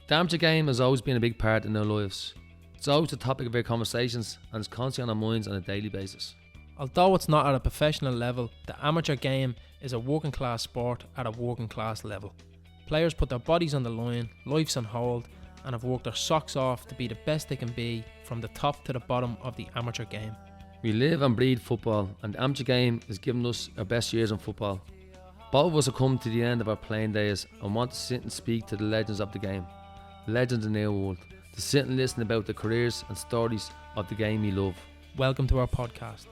The amateur game has always been a big part in our lives. It's always the topic of our conversations and it's constantly on our minds on a daily basis. Although it's not at a professional level, the amateur game is a working class sport at a working class level. Players put their bodies on the line, lives on hold, and have worked their socks off to be the best they can be from the top to the bottom of the amateur game. We live and breathe football, and the amateur game has given us our best years in football. Both of us have come to the end of our playing days and want to sit and speak to the legends of the game, legends in their world, to sit and listen about the careers and stories of the game we love. Welcome to our podcast.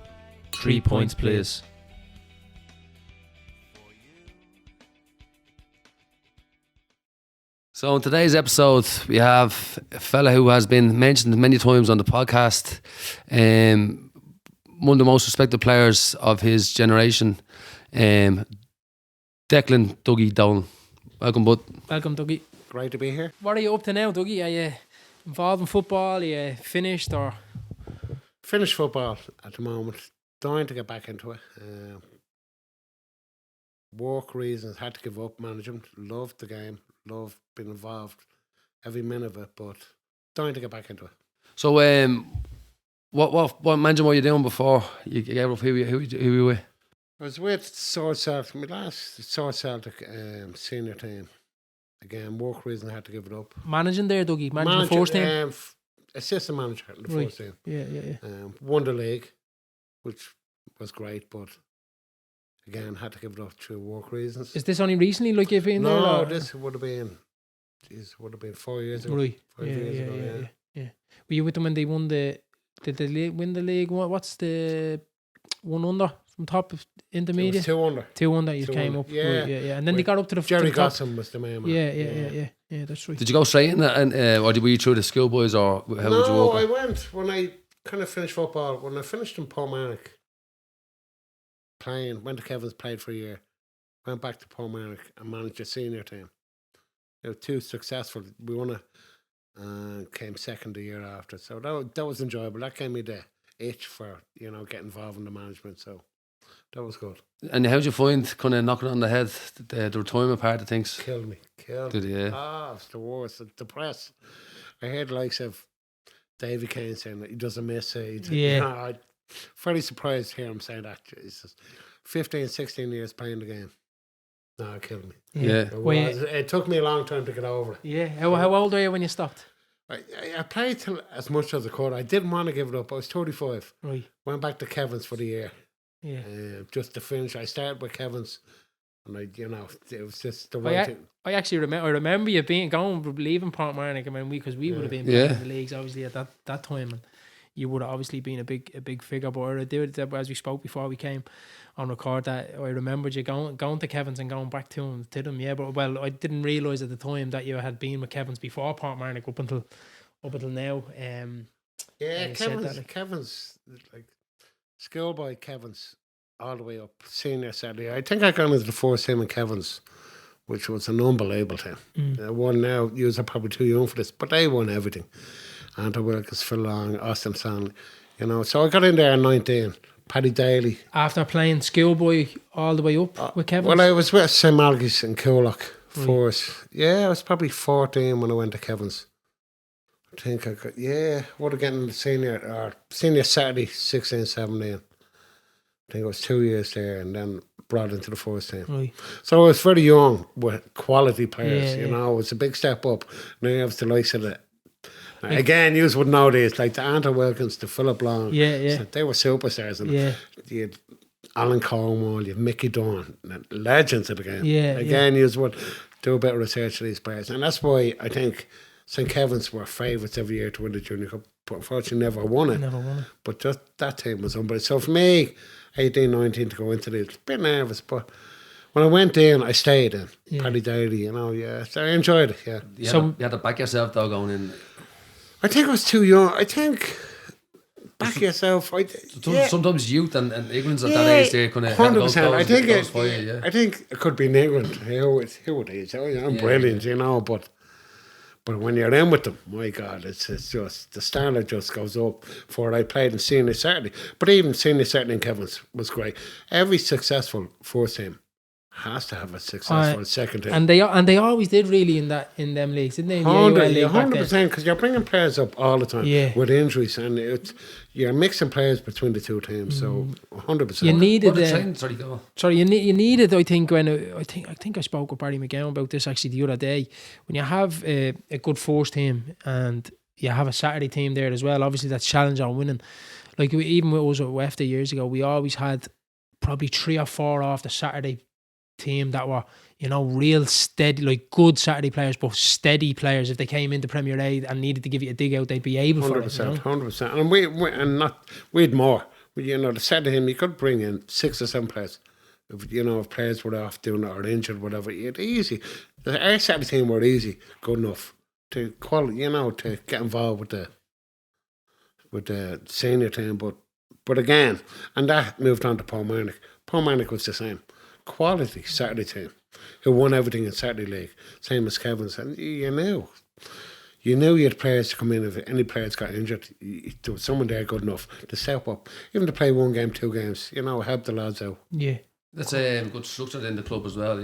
3 points, please. So in today's episode, we have a fella who has been mentioned many times on the podcast. One of the most respected players of his generation, Declan Dougie Dolan. Welcome, bud. Welcome, Dougie. Great to be here. What are you up to now, Dougie? Are you involved in football? Are you finished or? Finished football at the moment. Dying to get back into it. Work reasons, had to give up management. Loved the game. Loved being involved every minute of it, but dying to get back into it. So, what management were you doing before you gave up? Who you with? I was with Sword Celtic, my last Sword Celtic senior team. Again, work reason, I had to give it up. Managing there, Dougie? Managing the first team? Assistant manager in the first team. Yeah. Won the league, which was great, but again, had to give it up through work reasons. Is this only recently, like you've been there? No, this would have been 4 years ago. Right. 5 years ago, Yeah. Were you with them when they won the? Did they win the league? What's the one under from top of intermediate? It was 2 under. 2 under. You 2 came under. up. Yeah. Right, yeah. And then they got up to the Jerry to the top. Gosson was the main man. Yeah. That's right. Did you go straight in, or were you through the schoolboys, or how would you No, walk? I went when I kind of finished football. When I finished in Portmarnock, went to Kevin's, played for a year, went back to Portmarnock and managed a senior team. They were 2 successful. We won it and came second the year after. So that was enjoyable. That gave me the itch for, getting involved in the management. So that was good. And how did you find kind of knocking on the head, the retirement part of things? Killed me. Did you? Yeah. Ah, it's the worst. The press. I heard the likes of Davy Kane saying that he doesn't miss it. Yeah. I'm fairly surprised to hear him saying that. Jesus. 15, 16 years playing the game. No, it killed me. Yeah. It took me a long time to get over it. Yeah. How old were you when you stopped? I played till as much as I could. I didn't want to give it up. I was 35. Right. Went back to Kevin's for the year. Yeah. Just to finish. I started with Kevin's. And it was just the right thing. I actually remember you leaving Portmarnock. I mean, because we would have been playing in the leagues obviously at that time, and you would have obviously been a big figure. But I did, as we spoke before we came on record, that I remembered you going to Kevin's and going back to them. Yeah, but I didn't realise at the time that you had been with Kevin's before Portmarnock up until now. Kevin's like schoolboy Kevin's all the way up senior Saturday. I think I got into the first team in Kevin's, which was an unbelievable team. One now, you are probably too young for this, but they won everything. Anton Wilkes, Phil Long, Austin Stanley, So I got in there at 19. Paddy Daly. After playing schoolboy all the way up with Kevin's? Well, I was with St. Malachy's in Coolock first. Yeah, I was probably 14 when I went to Kevin's. I think I got, would have gotten the senior Saturday, 16, 17. I think it was 2 years there and then brought into the first team. Right. So I was very young with quality players, It was a big step up. Now you have the likes of it. Again, you would know these, like the Anton Wilkins, the Philip Long. Yeah. So they were superstars. And you had Alan Cornwall, you had Mickey Dunn, legends of the game. Again, you would do a bit of research on these players. And that's why I think St. Kevin's were favourites every year to win the Junior Cup. But unfortunately never won it. But just that team was unbelievable. So for me, 18, 19 to go into this, a bit nervous, but when I went in, I stayed in. Paddy Daly, so I enjoyed it, You had to back yourself though going in. I think I was too young. I think back yourself. Sometimes youth and ignorance at that age, they kind of 100%. I think it could be ignorant. Who it is? I'm brilliant, but when you're in with them, my God, it's just the standard just goes up. For I played in senior Saturday, but even senior Saturday in Kevin's was great. Every successful first team has to have a successful second team. And they always did really in them leagues, didn't they? 100%, because you're bringing players up all the time with injuries, and you're mixing players between the two teams. So 100%. You needed you needed. I think I spoke with Barry McGowan about this actually the other day. When you have a good first team and you have a Saturday team there as well, obviously that's challenge on winning. Like even with us at WEFTA years ago, we always had probably 3 or 4 off the Saturday team that were, real steady, like good Saturday players, but steady players. If they came into Premier A and needed to give you a dig out, they'd be able 100%, for it. 100%. And we'd more. The Saturday team, you could bring in 6 or 7 players. If players were off doing it or injured, whatever, it's easy. Our Saturday team were easy, good enough to to get involved with the senior team. But again, and that moved on to Portmarnock. Portmarnock was the same. Quality Saturday team who won everything in Saturday League, same as Kevin's, and you knew you had players to come in. If any players got injured, there was someone there good enough to step up, even to play 1 game, 2 games, help the lads out. Yeah, that's a good structure in the club as well.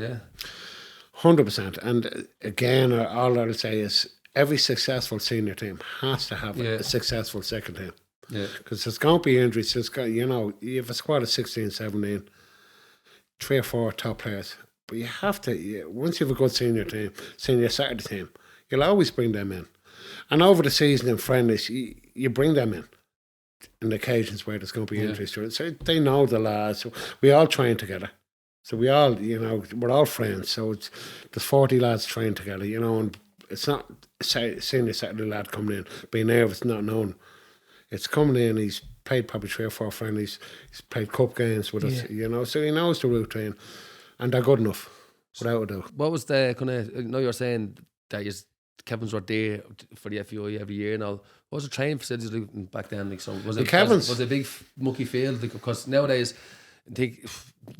100%. And again, all I'll say is every successful senior team has to have a successful second team. Yeah, because there's going to be injuries. You have a squad of 16, 17, 3 or 4 top players. But you have to, once you have a good senior Saturday team, you'll always bring them in. And over the season in friendlies, you bring them in the occasions where there's going to be injuries to it. So they know the lads. So we all train together. So we all, we're all friends. So there's 40 lads train together, and it's not a senior Saturday lad coming in, being nervous, not knowing. It's coming in, he's played probably 3 or 4 friendlies, he's played cup games with us, so he knows the routine, and they're good enough, without a doubt. What was the kind of, you were saying that Kevin's were there for the FAI every year and all. What was the training facilities like back then? Like, so was it a big mucky field? Like, because nowadays, I think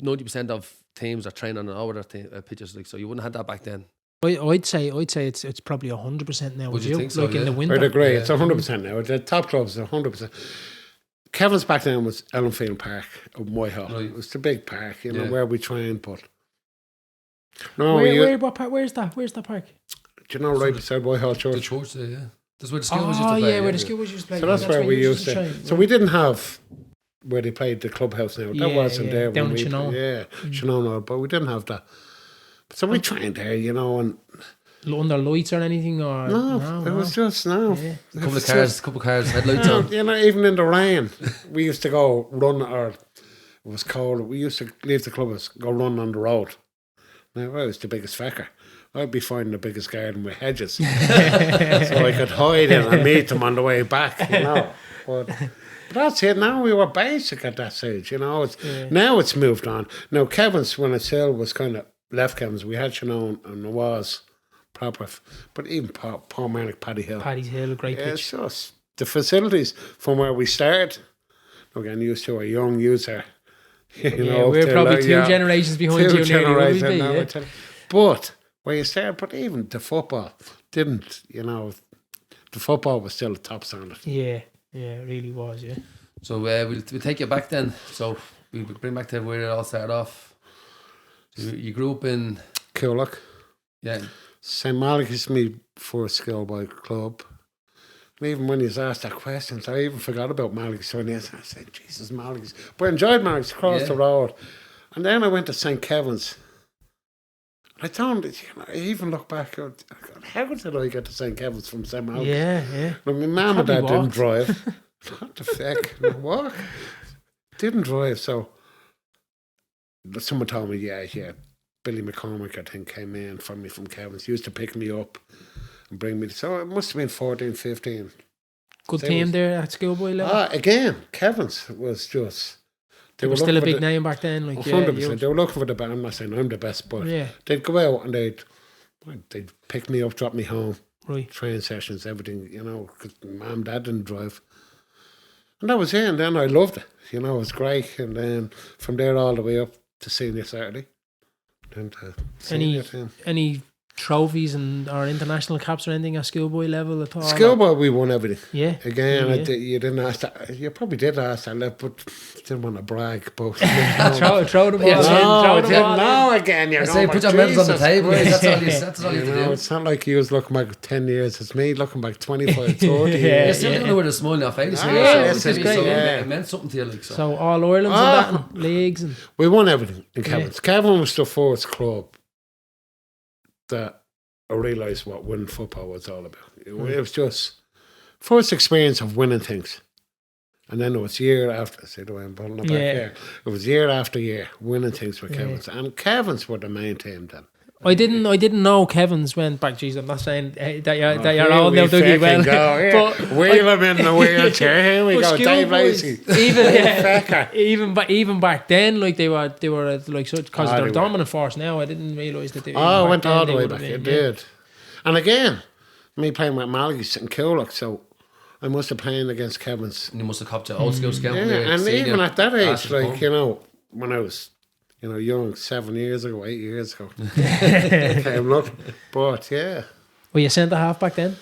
90% of teams are training on all their pitches, like, so you wouldn't have that back then. I'd say it's probably 100% now. Would you think so? Like in the winter, I'd agree. It's 100% now. The top clubs are 100%. Kevin's back then was Ellenfield Park of Whitehall. Right. It was the big park, where we trained. But no, where's that park? Do you know, right beside Whitehall Church? The church there, yeah. That's where the school was used to play. Yeah, where the school was used to play. So that's where we used to. So we didn't have where they played the clubhouse now. That wasn't there. Down in Chinone. Chinone, but we didn't have that. So we trained there, and under lights or anything, or it was just a couple of cars, headlights on. Even in the rain, we used to go run, or it was cold. We used to leave the clubhouse, go run on the road. Now I was the biggest fecker. I'd be finding the biggest garden with hedges, so I could hide in and meet them on the way back. But that's it. Now we were basic at that stage. Now it's moved on. Now Kevin's, when it still was kind of left Kevin's, we had Chinone and there was proper, but even Portmarnock, Paddy Hill, great pitch. It's just the facilities from where we started. Again, used to a young user. We're probably 2 generations behind you. Nearly, but where you started, but even the football didn't. The football was still a top standard. Yeah, it really was. Yeah. So we'll take you back then. So we'll bring back to where it all started off. So you grew up in Coolock. Yeah. St. Malachy's is my first schoolboy club. And even when you was asked that question, I even forgot about Malachy's. So I said, Jesus, Malachy's. But I enjoyed Malachy's, across the road. And then I went to St. Kevin's. I don't, I even look back, how did I get to St. Kevin's from St. Malachy's? Yeah. Well, my mum and dad didn't drive. What the fuck? Walk. Didn't drive, so someone told me, Billy McCormick, I think, came in for me from Kevin's. He used to pick me up and bring me. So it must have been 14, 15. Good team there at schoolboy level. Again, Kevin's was just. They were still a big name back then. 100%. They were looking for the best. I'm not saying I'm the best, but they'd go out and they'd pick me up, drop me home. Right. Train sessions, everything, because mum and dad didn't drive. And that was it. And then I loved it. It was great. And then from there all the way up to senior Saturday. Then to senior team. Any trophies or international caps or anything at schoolboy level at all? Schoolboy, we won everything. Yeah. Again, you didn't ask that. You probably did ask that, but didn't want to brag. But throw the ball in. No, again, you're going put your medals on the table. That's all you do. It's not like you was looking back 10 years. It's me looking back 25, 30 years. You're still doing it with a smile on your face. It's great. It meant something to you. Like, so all Ireland's and that, and leagues. And we won everything in Kevin's. Kevin was the first club that I realised what winning football was all about. It was just first experience of winning things. And then it was year after, see the way I'm pulling it back here. It was year after year winning things with Kevin's. And Kevin's were the main team then. I didn't know Kevin's went back. Jeez, I'm not saying that you're all now Dougie well. But wheel him in the wheelchair. Here we go, Dave Lacey. Even back then, like they were like such because they're a dominant force now. I didn't realise that they. I went all the way back. It did. And again, me playing with Malgis and Coolock, so I must have played against Kevin's. And you must have copped to old school scout. Yeah, and even at that age, like when I was. Young, 7 years ago, 8 years ago. Came up. But, were you centre half back then?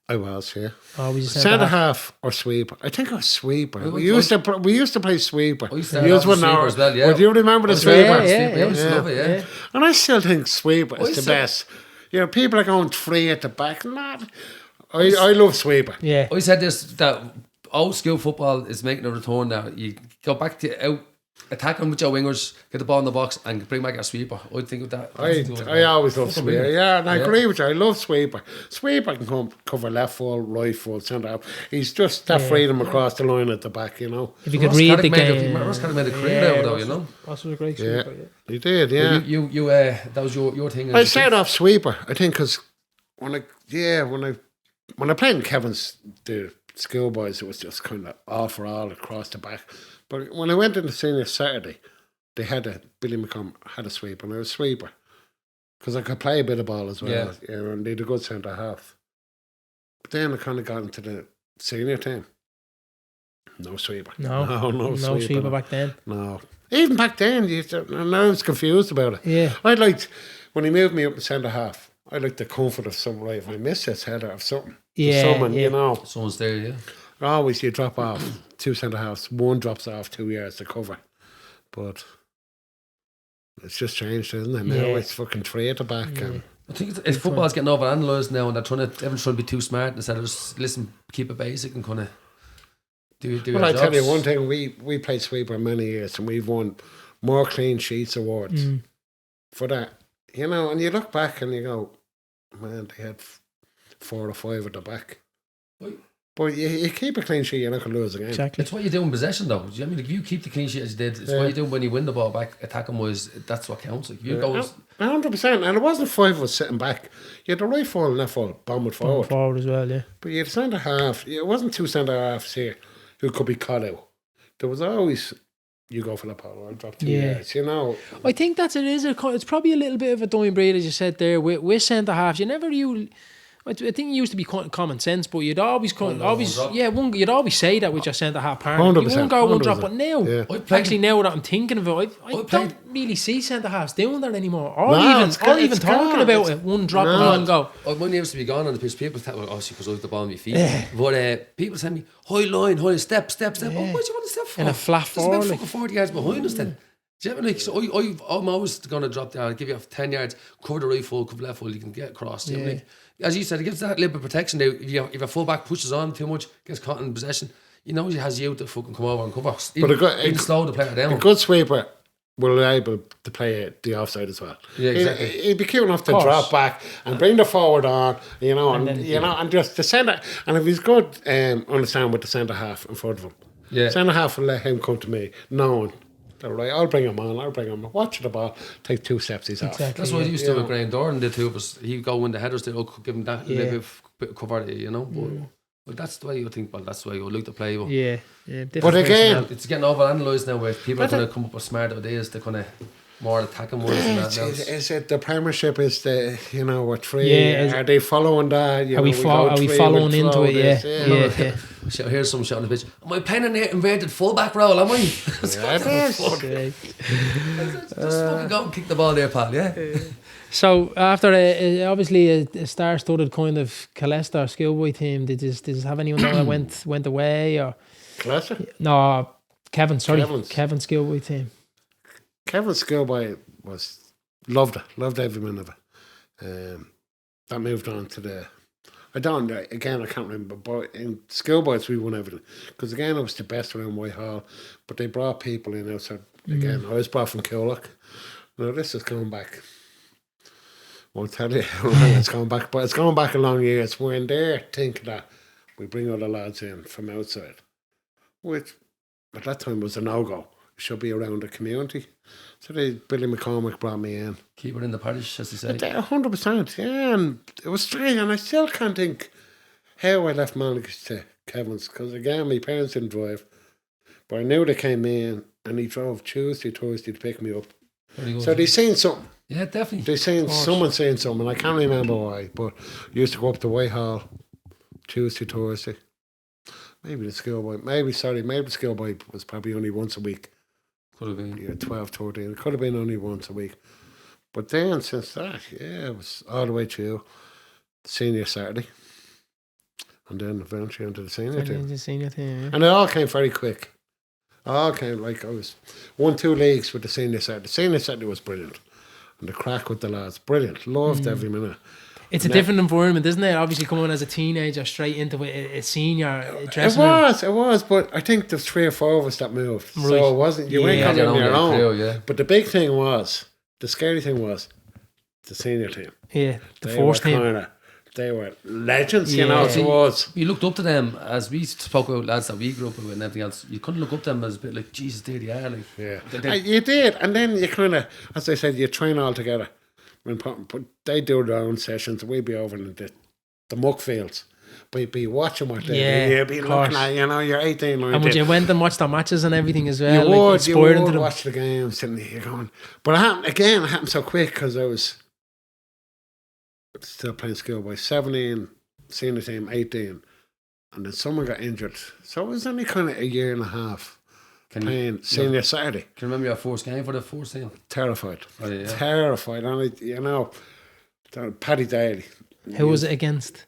I was, yeah. Oh, was you centre half or sweeper? I think I was sweeper. We used to play sweeper. We used to play sweeper as well, yeah. Do you remember the sweeper? Yeah. And I still think sweeper is the best. People are going 3 at the back. I love sweeper. Yeah. I said this, that old school football is making a return now. You go back to out. Attack them with your wingers, get the ball in the box, and bring back your sweeper. I think of that. I always love sweeper. Yeah, and I agree with you. I love sweeper. Sweeper can cover left full, right full, centre half. He's just that freedom across the line at the back. If you could read the game, Ross kind of made a career out of though. Ross was a great sweeper. Yeah, he did. Yeah, you that was your thing. I started off sweeper. I think because when I played in Kevin's the schoolboys, it was just kind of all for all across the back. But when I went into senior Saturday, they had Billy McComb had a sweeper, and I was sweeper because I could play a bit of ball as well. Yeah, and they had a good centre half. But then I kind of got into the senior team. No sweeper. No sweeper back then. No, even back then, I was confused about it. Yeah, I liked when he moved me up to centre half. I liked the comfort of someone. If I miss this header of something, someone's there. Yeah. Always you drop off 2 centre halves, one drops off 2 yards to cover. But it's just changed, isn't it? Now it's fucking 3 at the back. Yeah. I think football's getting over-analysed now, and everyone's trying to be too smart instead of just keep it basic and kind of do well, I tell you one thing, we played sweeper many years and we've won more clean sheets awards for that. And you look back and you go, man, they had 4 or 5 at the back. Wait. But you keep a clean sheet, you're not going to lose a game. Exactly. It's what you do in possession, though. I mean, if you keep the clean sheet as you did, it's what you do when you win the ball back, attacking wise. That's what counts. Like you go 100%. And it wasn't 5 of us sitting back. You had the right full and left full, bomb it forward. Forward as well, yeah. But you had centre half. It wasn't 2 centre halves here who could be caught out. There was always you go for the ball, I'll drop 2 yards. I think that's it's probably a little bit of a dying breed, as you said there, with centre halves. I think it used to be common sense, but you'd always you'd always say that with your centre half partner. 100%, you won't go one drop, but now, actually, now that I'm thinking of it, I don't really see centre halves doing that anymore, or even talking about it. One drop and one go. Mine used to be gone on the pitch. People thought, obviously, because I have the ball on my feet. But people send me high line, high step. Why do you want to step for? In a flat forward, it's about fucking 40 yards behind us then. Do you know what I mean? So I'm always going to drop there. I'll give you 10 yards, cover the right full, cover left full, you can get across. You know what I mean? As you said, it gives that little bit of protection there. If a full back pushes on too much, gets caught in possession, he has you to fucking come over and cover. Even slow the player down. A good sweeper will be able to play the offside as well. Yeah, exactly. He'd be cute enough to drop back and bring the forward on, and just the centre. And if he's good, understand with the centre half in front of him. Centre half will let him come to me, knowing. Right, I'll bring him on. Watch the ball, take 2 steps, he's off. That's what I used to do with Graham Doran, the two of us. He'd go in the headers, they'll give him that little bit of cover, But that's the way you think, that's the way you like to play. But again, it's getting over-analysed now where people are going to come up with smart ideas to kind of more attacking ones and that. Is it the Premiership is the, we're 3, are they following that? Are we following into it? Yeah. Here's some shot on the pitch. Am I playing an inverted fullback role? Am I? Just fucking go and kick the ball there, pal. So after obviously a star-studded kind of Colester schoolboy team, did you have anyone that went away or? Colester? No, Kevin. Sorry, Kevin's schoolboy team. Kevin's schoolboy was loved every minute of it. That moved on to the. I can't remember, but in schoolboys we won everything. Because again, it was the best around Whitehall, but they brought people in outside. Again, I was brought from Coolock. Now, this is going back, won't tell you how long it's going back, but it's going back a long years when they're thinking that we bring other lads in from outside, which at that time was a no-go. It should be around the community. So Billy McCormick brought me in. Keep it in the parish, as you say. 100%, yeah, and it was strange, and I still can't think how I left Malachy to Kevin's, because again, my parents didn't drive, but I knew they came in, and he drove Tuesday, Thursday to pick me up. So they seen something. Yeah, definitely. They seen someone saying something, I can't remember why, but I used to go up to Whitehall Tuesday, Thursday. Maybe the schoolboy, maybe the schoolboy was probably only once a week. Could have been. Yeah, 12, 13. It could have been only once a week. But then, since that, yeah, it was all the way through the senior Saturday. And then eventually into the senior team. Yeah. And it all came very quick. All came, like, I was 1-2 leagues with the senior Saturday. The senior Saturday was brilliant. And the crack with the lads, brilliant. Loved every minute. It's a different environment, isn't it? Obviously, coming as a teenager straight into a senior dressing room. It was, but I think there's 3 or 4 of us that moved. Right. So it wasn't, you ain't coming on your own. Crew, But the big thing was, the scary thing was, the senior team. Yeah, the first team. They were legends, you know, towards. You looked up to them, as we spoke about lads that we grew up with and everything else. You couldn't look up to them as a bit like, Jesus, there they are. Like, yeah. You did, and then you kind of, as I said, you train all together. But they do their own sessions, and we'd be over in the muck fields. But you'd be watching what they do. You'd be looking at, you know, you're 18, 19. And would you went and watched the matches and everything as well? You would watch the games, and you're going. But it happened so quick because I was still playing schoolboy, 17, senior team, 18. And then someone got injured. So it was only kind of a year and a half. Playing senior Saturday. Can you remember your first game for the first team? Terrified. Oh, yeah. Terrified. And you know, Paddy Daly. Who was it against?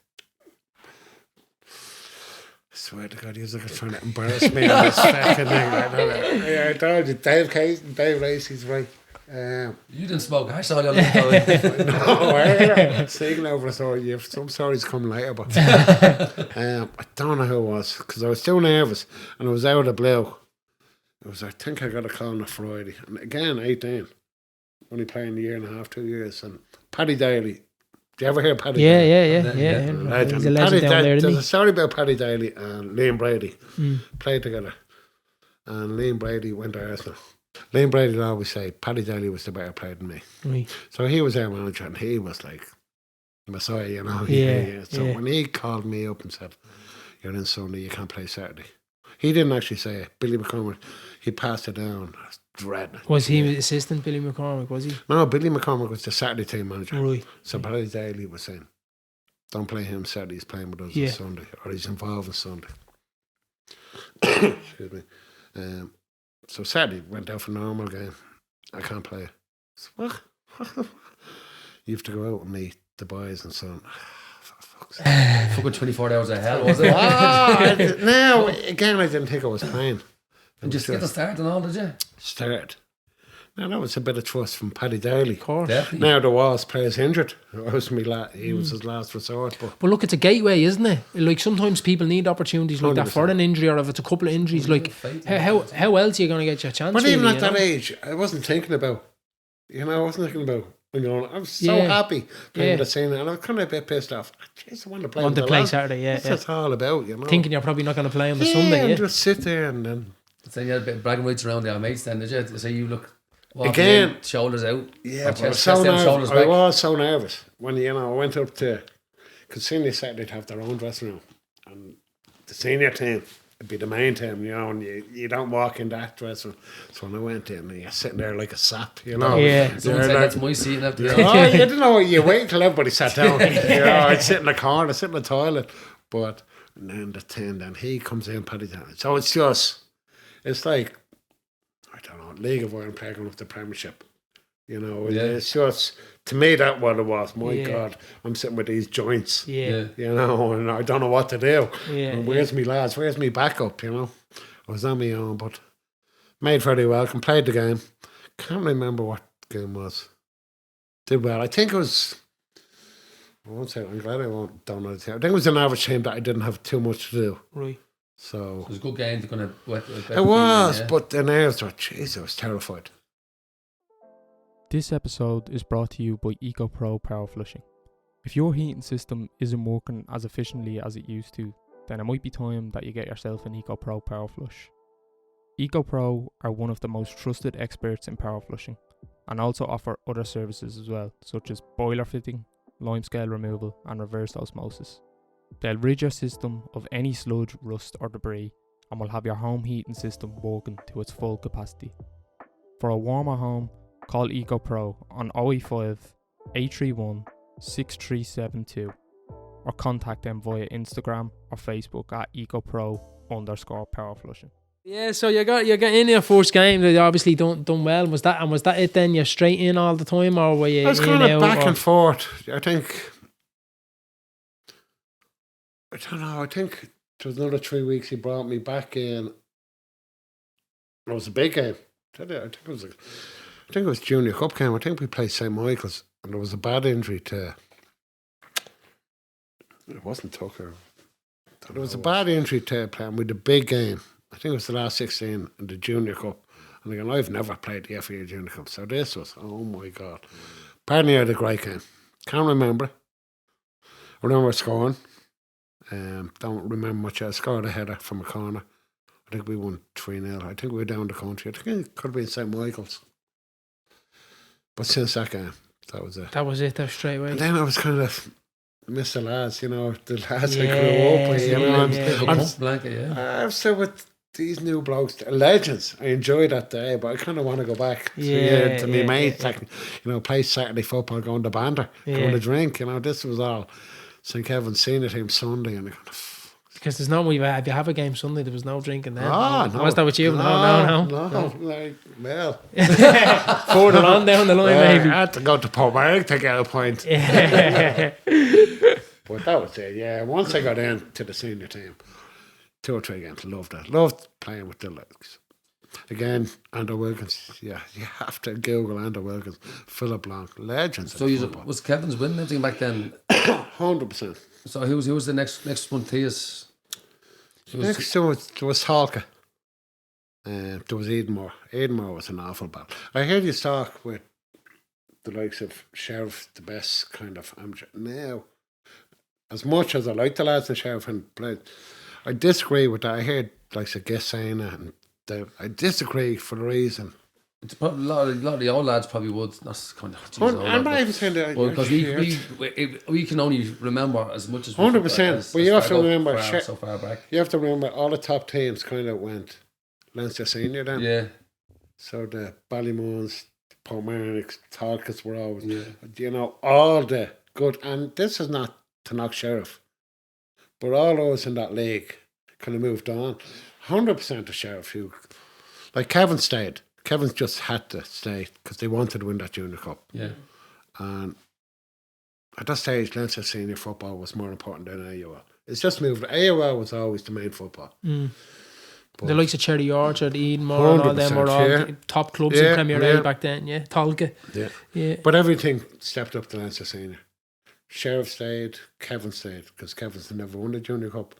I swear to God, he was like trying to embarrass me on this fucking thing. Yeah, I told you, Dave Lacey's right. You didn't smoke hash all your life. No, speaking over us all, you have some stories come later, but I don't know who it was, because I was too nervous, and it was out of the blue. It was, I think I got a call on a Friday. And again, 18. Only playing a year and a half, 2 years. And Paddy Daly. Do you ever hear Paddy Daly? Yeah. Legend. He's a legend down there, isn't he? There's a story about Paddy Daly and Liam Brady. Played together. And Liam Brady went to Arsenal. Liam Brady would always say, Paddy Daly was the better player than me. Right. So he was our manager, and he was like Messiah, you know. So when he called me up and said, you're in Sunday, you can't play Saturday. He didn't actually say it. Billy McCormick, he passed it down. I was dreading it. Was he assistant Billy McCormick, was he? No, Billy McCormick was the Saturday team manager. Right. So Paddy Daly was saying, don't play him Saturday, he's playing with us on Sunday. Or he's involved on Sunday. Excuse me. So Saturday, went out for a normal game. I can't play. So, what? You have to go out and meet the boys and so on. Fucking 24 hours of hell, was it? No, again, I didn't think I was playing. And just get the start and all, did you? Start. Now, that was a bit of trust from Paddy Daly. Of course. Definitely. Now, there was players injured. He was his last resort. But look, it's a gateway, isn't it? Like, sometimes people need opportunities like 100%. That for an injury, or if it's a couple of injuries. Like, how else are you going to get your chance? But even at that age, I wasn't thinking about, I wasn't thinking about, I was so happy playing the scene, and I was kind of a bit pissed off. Jeez, I want to play on the play Saturday, That's what it's all about, Thinking you're probably not going to play on the Sunday, and just sit there and then. So you had a bit of bragging rights around your mates then, did you? So you look again, shoulders out. Yeah, but I was so nervous when I went up to, because senior Saturday they'd have their own dressing room, and the senior team would be the main team, and you don't walk in that dressing room. So when I went in, you're sitting there like a sap, Yeah. Someone said that's my seat. You don't know. You wait until everybody sat down. I'd sit in the corner, sit in the toilet, but and then the 10, then he comes in, Paddy down. So it's like, I don't know, League of Ireland player going up to Premiership. You know, it's just, to me, that what it was. My God, I'm sitting with these joints. You know, and I don't know what to do. And where's me lads? Where's me backup? You know, I was on my own, but made very well. Played the game. Can't remember what game was. Did well. I think it was. I won't say. I'm glad I don't know. I think it was an average team that I didn't have too much to do. Right. So it was a good game to kind of. It was, but the nerves were. Jeez, I was terrified. This episode is brought to you by EcoPro Power Flushing. If your heating system isn't working as efficiently as it used to, then it might be time that you get yourself an EcoPro Power Flush. EcoPro are one of the most trusted experts in power flushing, and also offer other services as well, such as boiler fitting, limescale removal and reverse osmosis. They'll rid your system of any sludge, rust or debris, and will have your home heating system working to its full capacity. For a warmer home, call EcoPro on 085 831 6372 or contact them via Instagram or Facebook at EcoPro_powerflushing. Yeah, so you got in your first game. That you obviously done well. Was that it? Then you're straight in all the time, or were you? I was kind of back and forth. I think. I don't know. I think there was another 3 weeks. He brought me back in. It was a big game. I think it was Junior Cup game. I think we played St. Michael's, and there was a bad injury to. It wasn't Tucker. There was a bad injury to playing with the big game. I think it was the last 16 in the Junior Cup. And again, I've never played the FAI Junior Cup, so this was, oh my God. Apparently I had a great game. Can't remember. I remember scoring. Don't remember much. I scored a header from a corner. I think we won 3-0. I think we were down the country. I think it could have been St. Michael's. But since that game, that was it. That was it, that straight away. And then I was kind of miss the lads, you know, the lads I grew up with, you know. I'm still with these new blokes, legends. I enjoyed that day, but I kind of want to go back to me mates, like, you know, play Saturday football, going to Banter, going to drink, you know. This was all St. Kevin's senior team Sunday, and I kind of. Because there's no, if you have a game Sunday, there was no drinking then. No. Was that with you? No. Like, well. Further on down the line, maybe. I had to go to Portmarnock to get a point. But that was it, yeah. Once I got into the senior team, 2 or 3 games, loved it. Loved playing with the legs. Again, Andrew Wilkins, yeah, you have to Google Andrew Wilkins, Philip Long, legends. So was Kevin's winning anything back then? 100%. So who was the next one to us? Next to it, there was Halka. There was Edenmore. Edenmore was an awful battle. I heard you talk with the likes of Sheriff, the best kind of amateur. Now, as much as I like the lads in Sheriff and played, I disagree with that. I heard like a guest saying that, and I disagree for the reason. It's probably, a lot of the old lads probably would. That's kind of. I'm not even saying that. Because we can only remember as much as 100%. But you have to remember so far back. You have to remember all the top teams kind of went Leinster Senior then. Yeah. So the Ballymoons, Portmarnock, Talcas were always, you know, all the good. And this is not to knock Sheriff, but all those in that league kind of moved on. 100% of Sheriff who, like Kevin stayed. Kevin's just had to stay because they wanted to win that Junior Cup. Yeah. And at that stage, Leinster Senior football was more important than AUL. It's just moved. AUL was always the main football. The likes of Cherry Orchard, Edenmore, and all them were all top clubs in Premier A back then, Tolka. Yeah. But everything stepped up to Leinster Senior. Sheriff stayed, Kevin stayed, because Kevin's never won the Junior Cup.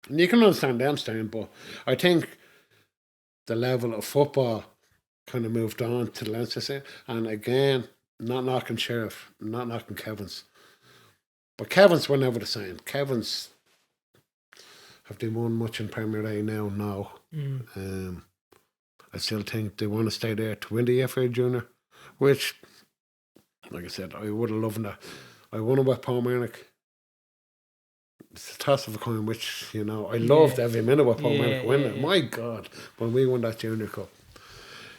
And you can understand them staying, but I think the level of football kind of moved on to the Leinster Senior. And again, not knocking Sheriff, not knocking Kevin's. But Kevin's were never the same. Kevin's, have they won much in Premier A now? No. I still think they want to stay there to win the FAI Junior, which, like I said, I would have loved that. I won it with Portmarnock. It's a toss of a coin, which, you know, I loved every minute with Portmarnock winning. My God, when we won that Junior Cup,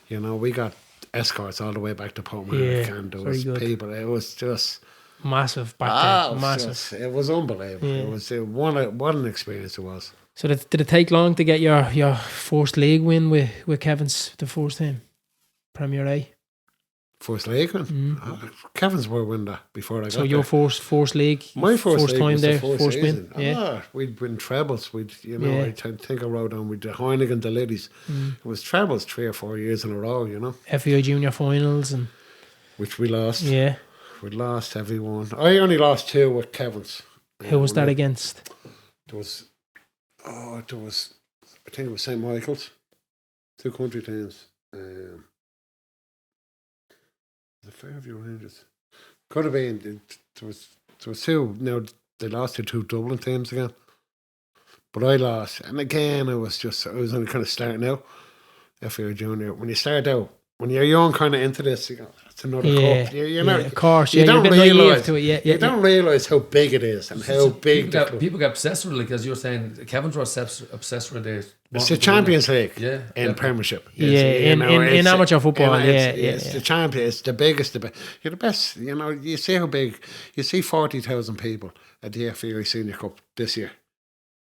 you know, we got escorts all the way back to Portmarnock, and there was people. It was just massive back then. Massive. It was unbelievable. It was what an experience it was. So did it take long to get your first league win with Kevin's the first time? Premier A? First league win. Kevin's were win that before I got there. So your first league, my first league time was there, the first season. win. Yeah, we'd win trebles. I think I wrote down with the Heineken, the Liddies. It was trebles 3 or 4 years in a row. FAI Junior finals and which we lost. Yeah, we lost everyone. I only lost 2 with Kevin's. Who was that against? There was, I think it was St. Michael's. 2 country teams. The Fairview Rangers. Could have been. There was 2. Now they lost to 2 Dublin teams again. But I lost. And again, I was only kind of starting out. FAI Junior. When you start out, when you're young, kind of into this, you go, that's another cup. You know, of course. You don't realise to it. You don't realise how big it is and how big people get obsessed with it, like as you're saying. Kevin's were obsessed with it. It's the Champions League in Premiership. In amateur football. It's the champion. It's the biggest. You're the best. You see how big. You see 40,000 people at the FAI Senior Cup this year.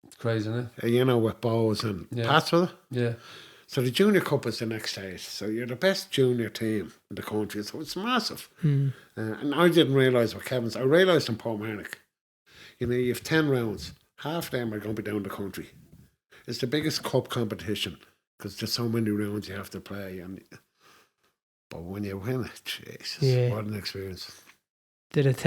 It's crazy, isn't it? With Bows and Pats with it. Yeah. So the Junior Cup is the next stage. So you're the best junior team in the country. So it's massive. And I didn't realise what Kevin's. I realised in Portmarnock, you have 10 rounds. Half of them are going to be down the country. It's the biggest cup competition because there's so many rounds you have to play. But when you win it, Jesus, what an experience. Did it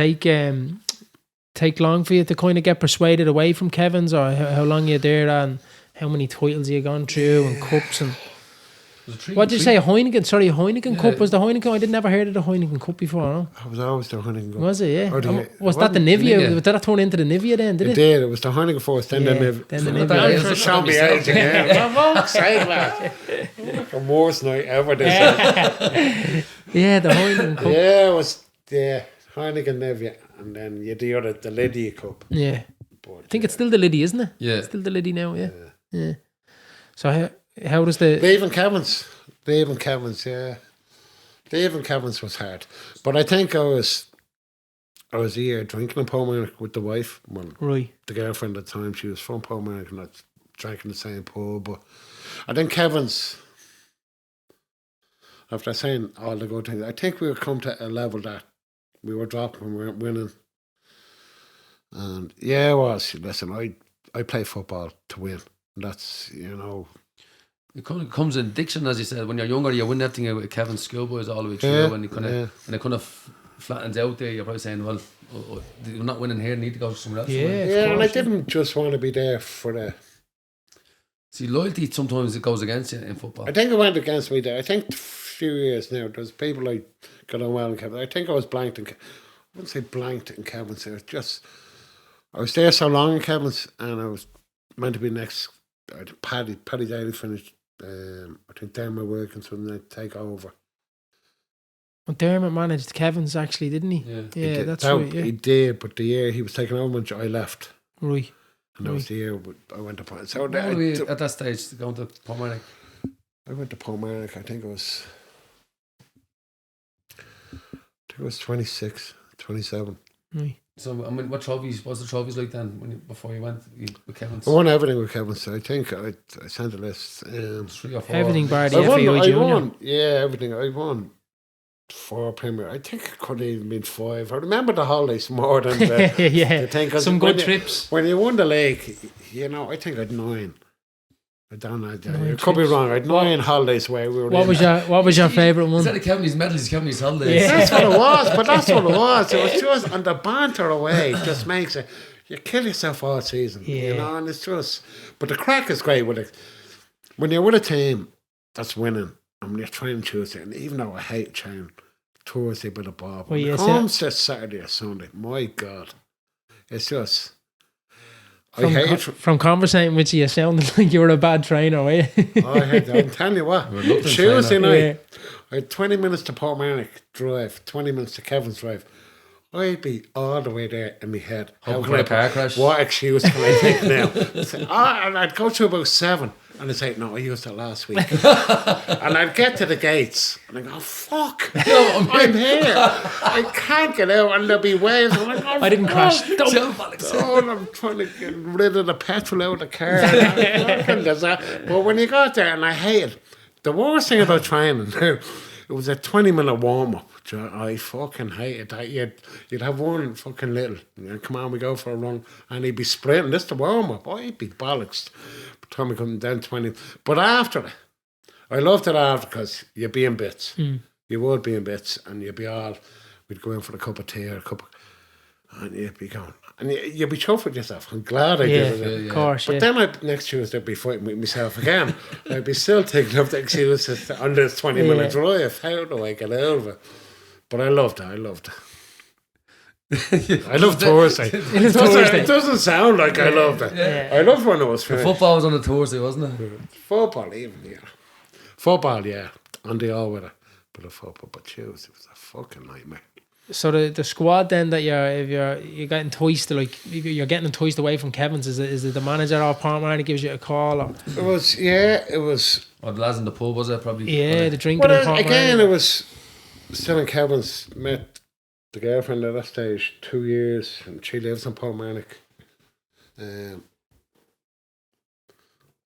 take long for you to kind of get persuaded away from Kevin's, or how long you there and how many titles you gone through and cups and... What did you say? Heineken? Sorry, Heineken Cup was the Heineken. I didn't never heard of the Heineken Cup before. No? I was always the Heineken Cup. Was it? Yeah. Was that the Nivea? Did that turn into the Nivea then? Did it? It did. It was the Heineken first, then the Nivea. Then the Nivea. Show me age again. I'm excited, lad. The worst night ever. Yeah, the Heineken Cup. Yeah, it was Heineken Nivea, and then you do the Liddy Cup. Yeah. But, I think it's still the Liddy, isn't it? Yeah. It's still the Liddy now. Yeah. So how does the... Dave and Kevin's, yeah. Dave and Kevin's was hard. But I think I was a year drinking in Portmarnock with the wife. Well, right. The girlfriend at the time, she was from Portmarnock and I drank in the same pub. But I think Kevin's, after saying all the good things, I think we would come to a level that we were dropping and we weren't winning. And it was. Listen, I play football to win. That's, It kind of comes in addiction, as you said. When you're younger, you win everything with Kevin's schoolboys all the way through. And it kind of flattens out there. You're probably saying, well, you're not winning here, you need to go somewhere else. And I didn't just want to be there for the... See, loyalty, sometimes it goes against you in football. I think it went against me there. I think a few years now, there's people I got on well in Kevin. I think I was blanked in... I wouldn't say blanked in Kevin's. It was just... I was there so long in Kevin's and I was meant to be next... Paddy Daly finished... I think Dermot Wilkinson would take over. Well, Dermot managed Kevin's actually, didn't he? Yeah, that's right. Yeah. He did, but the year he was taking over, I left. Right. And that was the year I went to Portmarnock. So were we at that stage going to Portmarnock? I went to Portmarnock, I think it was 26, 27. Right. So, I mean, what was the trophies like then before you went with Kevin's? I won everything with Kevin's. I think I sent a list. 3 or 4. Everything bar the FAI Junior. Everything. I won 4 Premier. I think it could have even been 5. I remember the holidays more than the thing. Some good trips. When you won the league, I think I'd 9. I don't know. It could be wrong. I'd 9 holidays where we were. What was your favourite one? Instead of counting his medals, he's counting his holidays. Yeah. That's what it was. But that's what it was. It was just, and the banter away just makes it. You kill yourself all season, and it's just. But the crack is great with it. When you're with a team that's winning, and you're trying Tuesday, and even though I hate trying Thursday with a ball, when it comes to Saturday or Sunday, my God, it's just. From conversating with you sounded like you were a bad trainer, were you? I'm telling you what. Tuesday night, I had 20 minutes to Portmarnock drive, 20 minutes to Kevin's drive. I'd be all the way there in my head. How can I car crash? What excuse can I take now? And I'd go to about 7 and I'd say, no, I used it last week. And I'd get to the gates and I'd go, fuck, I'm here. I can't get out, and there'll be waves. I'm like, I didn't crash. I'm trying to get rid of the petrol out of the car. But when you got there, and I hated the worst thing about training it was a 20-minute warm-up. I fucking hated that. You'd have one fucking little, come on, we go for a run, and he'd be sprinting. This is the warm-up. I'd be bollocks by the time we come down 20. But after it, I loved it after because you'd be in bits. You would be in bits, and you'd be all, we'd go in for a cup of tea or a cup of, and you'd be going, and you'd be chuffed with yourself. I'm glad I did it. Of course, but then next Tuesday I'd be fighting with myself again. I'd be still taking up the excuses on this 20-minute drive. How do I get out of it? But I loved it. I love Thursday. It doesn't sound like I loved it. Yeah. I loved when it was finished. The football was on a Thursday, wasn't it? Football, even, yeah. Football, yeah. On the all with it. But the football, but Tuesday, it was a fucking nightmare. So the squad then that you're getting enticed, like you're getting enticed away from Kevin's, is it the manager or Portmarnock gives you a call? Or? It was. Or the lads in the pub, was it probably? Yeah, the drinking. Well, again, it was still in Kevin's. Met the girlfriend at that stage 2 years, and she lives in Portmarnock.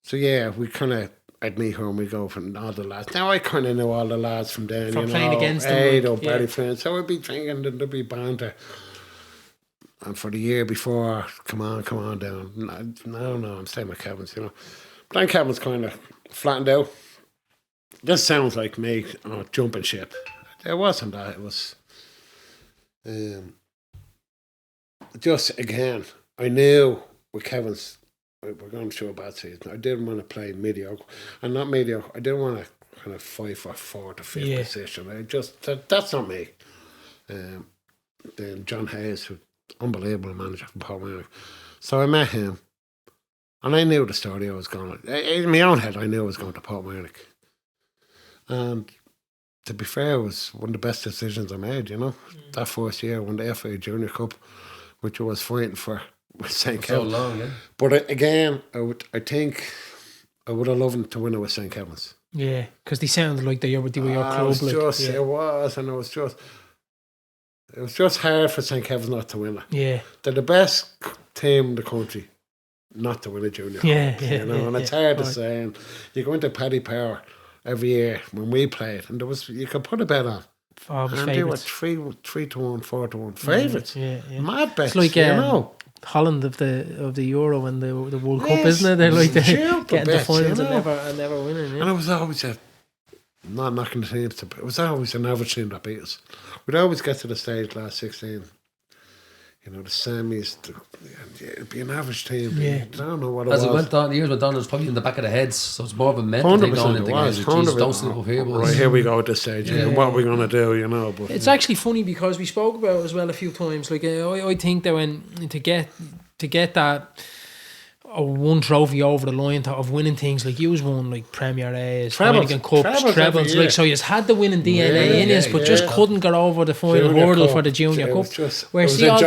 So yeah, we kind of. I'd meet her and we'd go from all the lads. Now I kind of know all the lads from then, from playing against them. Barry friends. So I'd be drinking and there'd be banter. And for the year before, come on down. No, I'm staying with Kevin's, But then Kevin's kind of flattened out. This sounds like me jumping ship. It wasn't that. It was just, again, I knew with Kevin's, we're going through a bad season. I didn't want to play mediocre. And not mediocre. I didn't want to kind of fight for fourth or fifth position. That's not me. Then John Hayes, who's unbelievable manager from Portmarnock. So I met him. And I knew the story I was going to. In my own head, I knew I was going to Portmarnock. And to be fair, it was one of the best decisions I made, That first year, I won the FAI Junior Cup, which I was fighting for. With St. Kevin's. So long, yeah. But again, I think I would have loved to win it with St. Kevin's. Yeah, because they sounded like they were your club. It was, and it was just hard for St. Kevin's not to win it. Yeah, they're the best team in the country not to win a junior cup. And it's hard to say. And you go into Paddy Power every year when we played, and you could put a bet on. And they were 3-1, 4-1 favourites. Yeah. Mad bets, it's like, Holland of the Euro and the World Cup, isn't it? They're like getting the finals and never winning. Yeah. And it was always not knocking the teams. It was always an average team that beat us. We'd always get to the stage last 16. The semis. It'd be an average team. Yeah. I don't know what it was. As it went on, the years went on, it was probably in the back of the heads. So it's more of a mental thing going into games. Don't slip up here, boys. Right, here we go at this stage. What are we going to do, But it's actually funny because we spoke about it as well a few times. Like I think that when to get that one trophy over the line of winning things, like you won like Premier A's, Heineken Cups, trebles, like so you had the winning DNA in us, but just couldn't get over the final hurdle for the Junior Cup. Where see all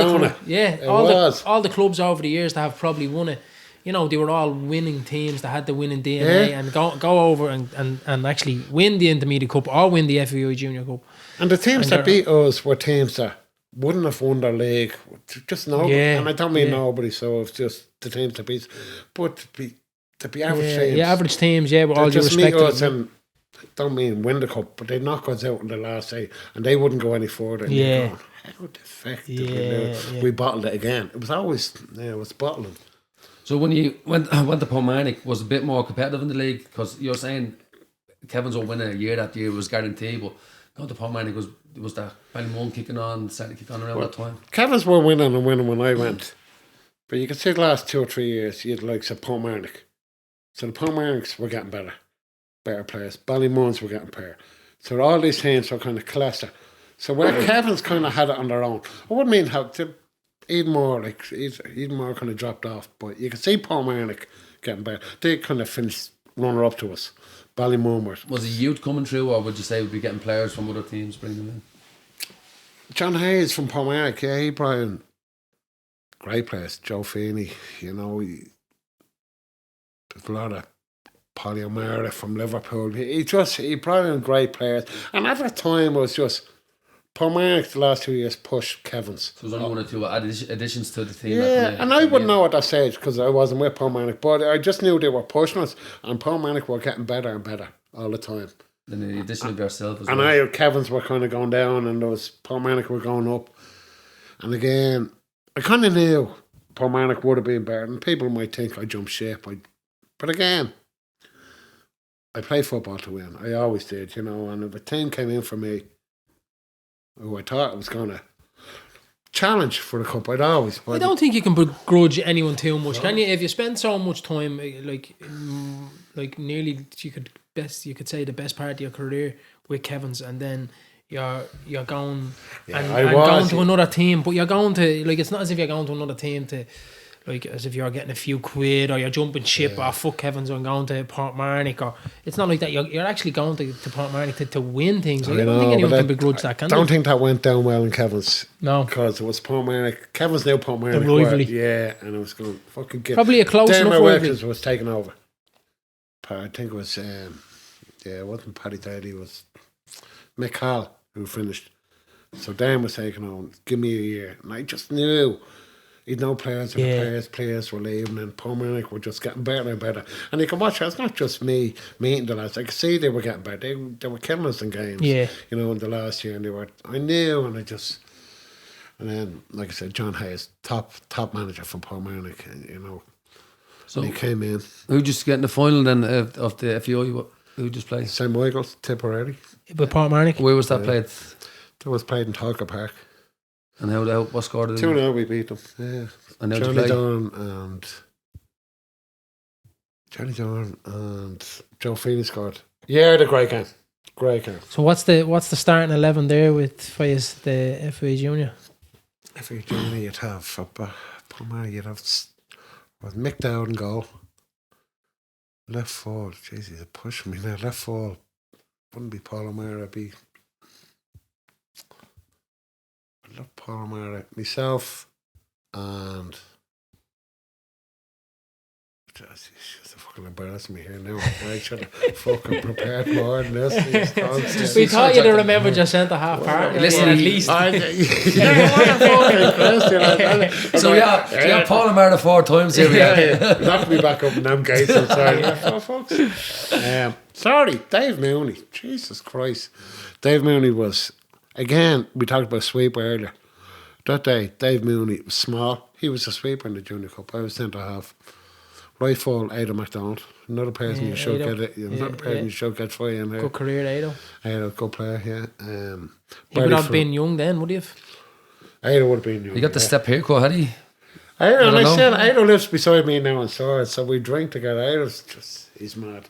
the clubs over the years that have probably won it, they were all winning teams that had the winning DNA and go over and actually win the Intermediate Cup or win the FAI Junior Cup. And the teams that beat us were teams that wouldn't have won their league. Just nobody. And I don't mean nobody, so it's just the teams that beat. But to be average teams. Yeah, average teams, with all due respect. Us and don't mean win the cup, but they'd knock us out in the last day and they wouldn't go any further. And you're going, how the fuck did we do? We bottled it again. It was always, it was bottling. So when you went to Portmarnock, was a bit more competitive in the league? Because you're saying Kevin's will win a year that year was guaranteed, but going to Portmarnock was that Ballymun kicking on, starting to kick on around that time? Kevin's were winning when I went. But you could say the last 2 or 3 years, you had like Portmarnock. So the Portmarnocks were getting better players. Ballymun's were getting better. So all these teams were kind of cluster. So where Kevin's kind of had it on their own, I wouldn't mean how to even more kind of dropped off. But you could see Portmarnock getting better. They kind of finished runner up to us. Ballymun was the youth coming through, or would you say we'd be getting players from other teams, bringing them in? John Hayes from Portmarnock, he brought in great players. Joe Feeney, there's a lot of Polly O'Mara from Liverpool. He brought in great players, and at the time it was just Portmarnock the last 2 years pushed Kevin's. So there's only 1 or 2 additions to the team. Yeah, and I wouldn't know at that stage because I wasn't with Portmarnock, but I just knew they were pushing us, and Portmarnock were getting better and better all the time. Then in addition to yourself as and well. Kevin's were kind of going down, and there was Portmarnock were going up. And again, I kind of knew Portmarnock would have been better, and people might think I jumped ship. But again, I played football to win. I always did, you know. And if a team came in for me, who I thought I was going to challenge for the cup, I'd always. I don't think you can begrudge anyone too much, can you? If you spend so much time, like nearly, you could say the best part of your career with Kevin's, and then you're going going to another team, but you're going to, like, it's not as if you're going to another team to, like, as if you're getting a few quid or you're jumping ship or fuck Kevin's and going to Portmarnock, or it's not like that. You're actually going to Portmarnock to win things. Like, I don't think anyone can begrudge that, can they? I don't think that went down well in Kevin's. No. Because it was Portmarnock. Kevin's now Portmarnock. The rivalry. Yeah, and it was going fucking get. Probably a close enough rivalry. Was taken over. I think it was, it wasn't Paddy Daly, it was Mick Hall who finished. So Dan was taking on, give me a year. And I just knew he'd no players, and players were leaving, and Portmarnock were just getting better and better. And you can watch, it's not just me meeting the lads. I could see they were getting better. They were killing us in games, you know, in the last year. And I knew, and then, like I said, John Hayes, top manager from Portmarnock, you know. So he came in. Who just get in the final then of the FAI? Who just played? St. Michael's, Tipperary. With Portmarnock. Where was that played? That was played in Talca Park. And what score did 2-0 we beat them. Yeah. And Johnny Dolan and Joe Feeney scored. Yeah, the great game. Great game. So what's the starting 11 there with the FAI Junior? FAI Junior, you'd have Portmarnock, you'd have Mick Dowd in goal. Left forward, jeez, he's pushing me now. Left forward wouldn't be Paul O'Mara, it'd be I love Paul O'Mara. Myself and it's fucking embarrassing me here now. I should have fucking prepared more than this. We thought you'd have remembered your centre half part. Listen, at least. So yeah, Paul O'Mara 4 times here. Knocked me back up in them gates outside. Sorry, Dave Mooney. Jesus Christ. Dave Mooney was, again, we talked about sweeper earlier. That day, Dave Mooney was small. He was a sweeper in the Junior Cup. I was centre half. Right full, Ada McDonald. Another person you should get it. Another person you should get for you in here. Good career, Ada. Ada, good player, yeah. He would have been young then, would he have? Ada would have been young. He got the step haircut, had he? Ada lives beside me now in Swords, so we drink together. Ada's just, he's mad.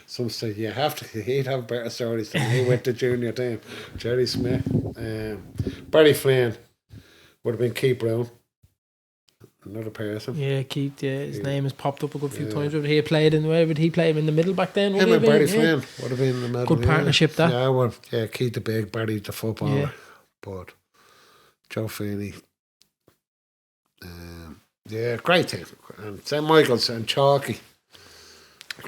Some say he'd have better stories than he went to junior team. Jerry Smith. Barry Flynn would have been Keith Brown. Another person. Yeah, Keith. His name has popped up a good few times. Would he played in the middle back then? Him and Barry Flynn would have been in the middle. Good partnership, that. Yeah, Keith the big, Barry the footballer. Yeah. But Joe Feeney. Great team. And St. Michael's and Chalky.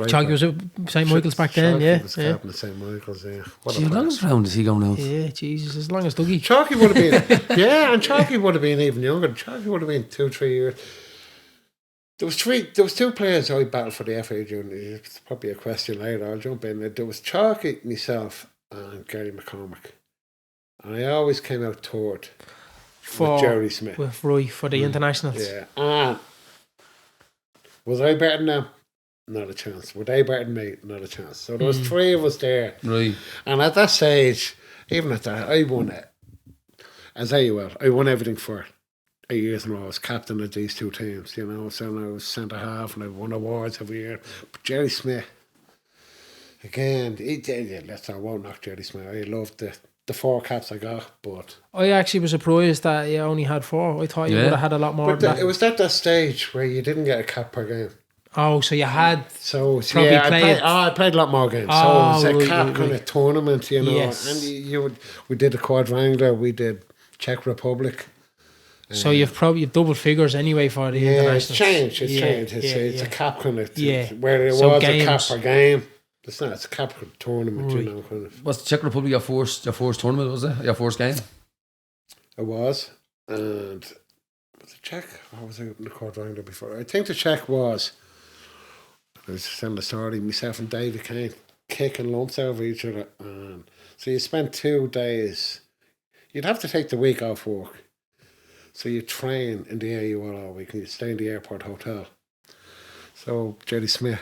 Chalky was at St. Michael's back then, was captain of St. Michael's, yeah. As long as round is he going now? Yeah, Jesus, as long as Dougie. Chalky would have been, and Chalky would have been even younger. Chalky would have been 2-3 years. There was 2 players I battled for the FAI Junior. It's probably a question later. I'll jump in. There was Chalky, myself, and Gary McCormick. And I always came out third with Jerry Smith. With Roy for the internationals. Yeah. And was I better than them? Not a chance. Were they better than me? Not a chance. So there was 3 of us there. Right. And at that stage, even at that, I won it. As AUL, I won everything for 8 years in a row. I was captain of these 2 teams, you know. So I was centre half and I won awards every year. But Jerry Smith, again, I won't knock Jerry Smith. I loved the 4 caps I got, but I actually was surprised that you only had 4. I thought you would have had a lot more. But it was at that stage where you didn't get a cap per game. Oh, so you had I played a lot more games. So it was a cap kind of tournament, you know. Yes. And we did the quadrangular, we did Czech Republic. So you've double figures anyway for the internationals. It's changed. It's a cap kind of where it was games. A cap per game. It's not. It's a cap per tournament, you know. Kind of. Was the Czech Republic your first tournament? Was it your first game? It was, and was it Czech? Or was I in the quadrangular before? I think the Czech was. I was telling the story. Myself and David kicking lumps over each other. And so you spent 2 days. You'd have to take the week off work. So you train in the AUL all week and you stay in the airport hotel. So Jerry Smith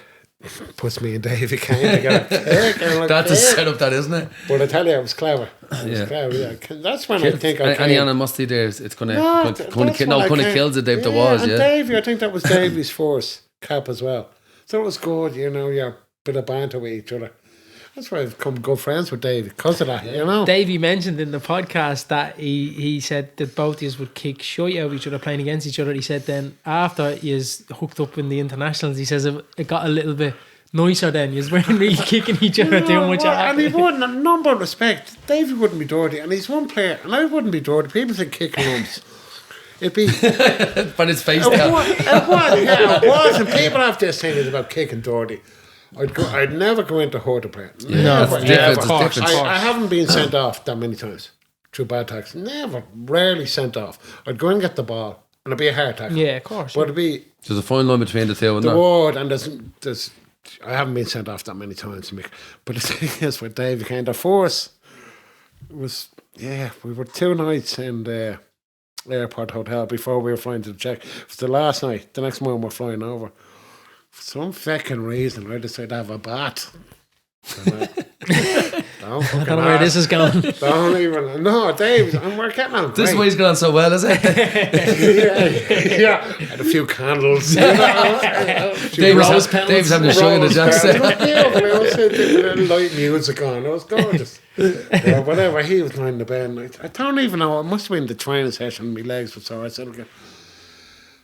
puts me and Davey Kane. That's a setup, that, isn't it? But I tell you, it was clever. That's when I think I any animosity there, it's going to kill the Dave. There was, and Davey, I think that was Davey's first cap as well. So it was good, you know, you're a bit of banter with each other. That's why I've become good friends with Davey because of that, you know. Davey mentioned in the podcast that he said that both of us would kick shite out of each other playing against each other. He said then after you hooked up in the internationals, he says it got a little bit nicer then. You weren't really kicking each other too much. And he wouldn't, a number of respect. Davey wouldn't be dirty, and he's one player, and I wouldn't be dirty. People think kicking lumps. It'd be... but his face it was, and people have this thing about kicking dirty. I'd never go into hurt a player. Never. I haven't been sent off that many times through bad tackles. Never, rarely sent off. I'd go and get the ball, and it'd be a hard tackle. Yeah, of course. But it'd be... There's a fine line between the two. The word, and there's I haven't been sent off that many times, Mick. But the thing is, with Davey Kane, the force was... Yeah, we were 2 nights in the airport hotel before we were flying to the Czech. It was the last night. The next morning we're flying over. For some fucking reason, I decided to have a bath. I don't know where this is going. Don't even. No, Dave, we're getting on great. This way's going so well, is it? yeah. Had a few candles. You know, Dave's having a show in the jacks. It was beautiful. It was light music on. It was gorgeous. Whatever, he was lying in the bed. I don't even know. It must have been the training session. My legs were sore. I said, okay.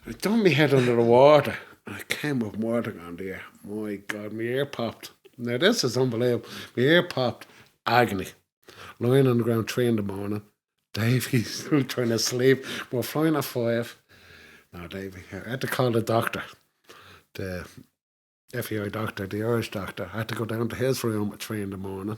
I done my head under the water. I came with water on there. My God, my ear popped. Now this is unbelievable. My ear popped. Agony. Lying on the ground 3 a.m. Davey's still trying to sleep. We're flying at 5. No, Davey, I had to call the doctor. The FAI doctor, the Irish doctor. I had to go down to his room at 3 a.m.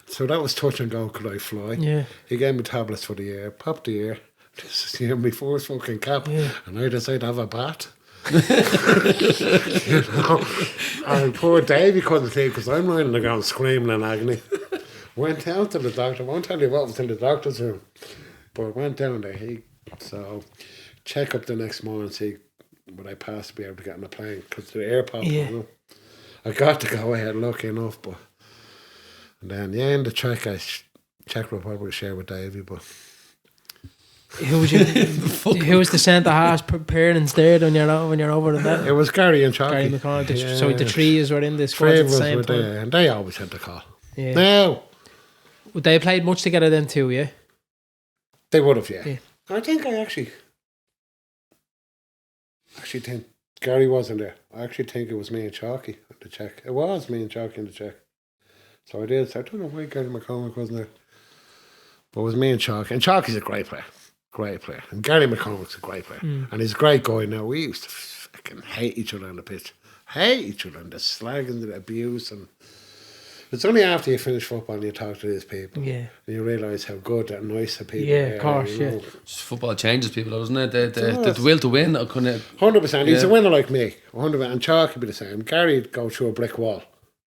So that was touch and go, could I fly? Yeah. He gave me tablets for the ear, popped the ear. This is my first fucking cap. Yeah. And I decided to have a bath. You know, and poor Davey couldn't sleep because I'm lying on the ground screaming in agony. Went down to the doctor. I won't tell you what was in the doctor's room, but went down there. So check up the next morning, see would I pass to be able to get on the plane because the air popped. You know? I got to go ahead, lucky enough, but and then in the Czech Republic share with Davey, but. Who was the centre half preparing instead when you're over to that? It was Gary and Chalky. Gary McConnell. So the 3 were in the squad at the same time. And they always had the call. Yeah. Now, they played much together then too, yeah? They would have, yeah. I think I actually think Gary wasn't there. I actually think it was me and Chalky at the Czech. It was me and Chalky in the Czech. So I did. So I don't know why Gary McConnell wasn't there. But it was me and Chalky. And Chalky's a great player. Great player. And Gary McCormick's a great player. And he's a great guy now. We used to fucking hate each other on the pitch. Hate each other and the slag and the abuse. And it's only after you finish football and you talk to these people. Yeah. And you realise how good and nice the people are. Yeah, of course, you know. Football changes people, doesn't it? The will to win. 100%. He's a winner like me. 100%. And Chalk would be the same. Gary'd go through a brick wall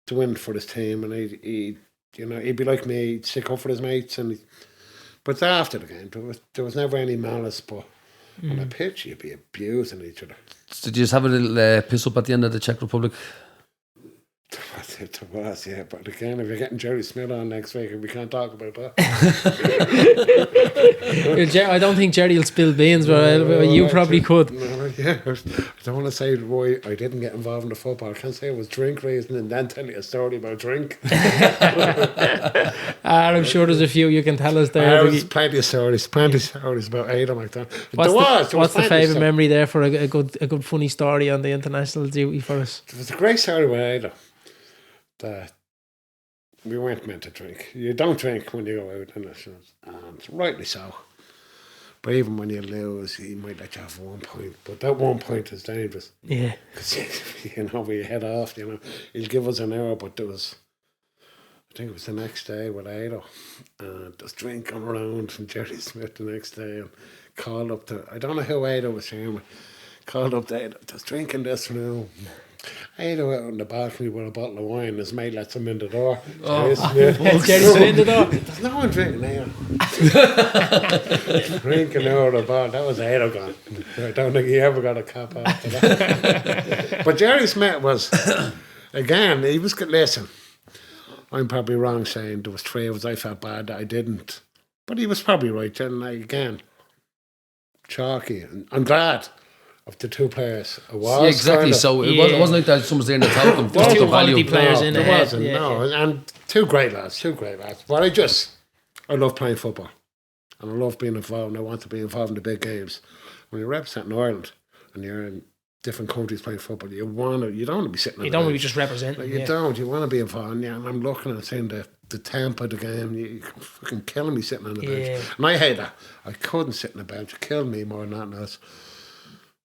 to win for his team. And he'd be like me. He'd stick up for his mates and but after the game, there was never any malice, but on the pitch, you'd be abusing each other. Did you just have a little piss up at the end of the Czech Republic? There was, yeah. But again, if you're getting Jerry Smith on next week, we can't talk about that. I don't think Jerry will spill beans, but you probably could. Yeah, I don't want to say why I didn't get involved in the football. I can't say it was drink reason and then tell you a story about drink. I'm sure there's a few you can tell us there. There's plenty of stories about Adam like that. What's the favourite memory there for a good funny story on the international duty for us? There was a great story with Adam that we weren't meant to drink. You don't drink when you go out in nationals, and rightly so. But even when you lose, he might let you have 1 point. But that 1 point is dangerous. Yeah. Because, we head off, he'll give us an hour, but I think it was the next day with Ado. And there's drinking around from Jerry Smith the next day and called up I don't know who Ado was saying, but called up to Ado, there's drinking this room. I'd go out on the balcony with a bottle of wine. His mate lets him in the door. Jerry's in the door. There's no one drinking now. Drinking out of the bar. That was Edo gone. I don't think he ever got a cap after that. But Jerry Smith was, again, he was good. Listen, I'm probably wrong saying there was 3 of us. I felt bad that I didn't. But he was probably right. And again, chalky. And I'm glad of the 2 players. It was exactly. Kind of, so it wasn't like that someone's there in the top them. There's 2 quality value. players in there there. wasn't, no. And 2 great lads. But I love playing football. And I love being involved. And I want to be involved in the big games. When you're representing Ireland and you're in different countries playing football, you don't want to be sitting. You don't want to be just representing. You don't. You want to be involved. Yeah, and I'm looking and seeing the tempo of the game. You're fucking killing me sitting on the bench. And I hate that. I couldn't sit on the bench. It killed me more than anything else.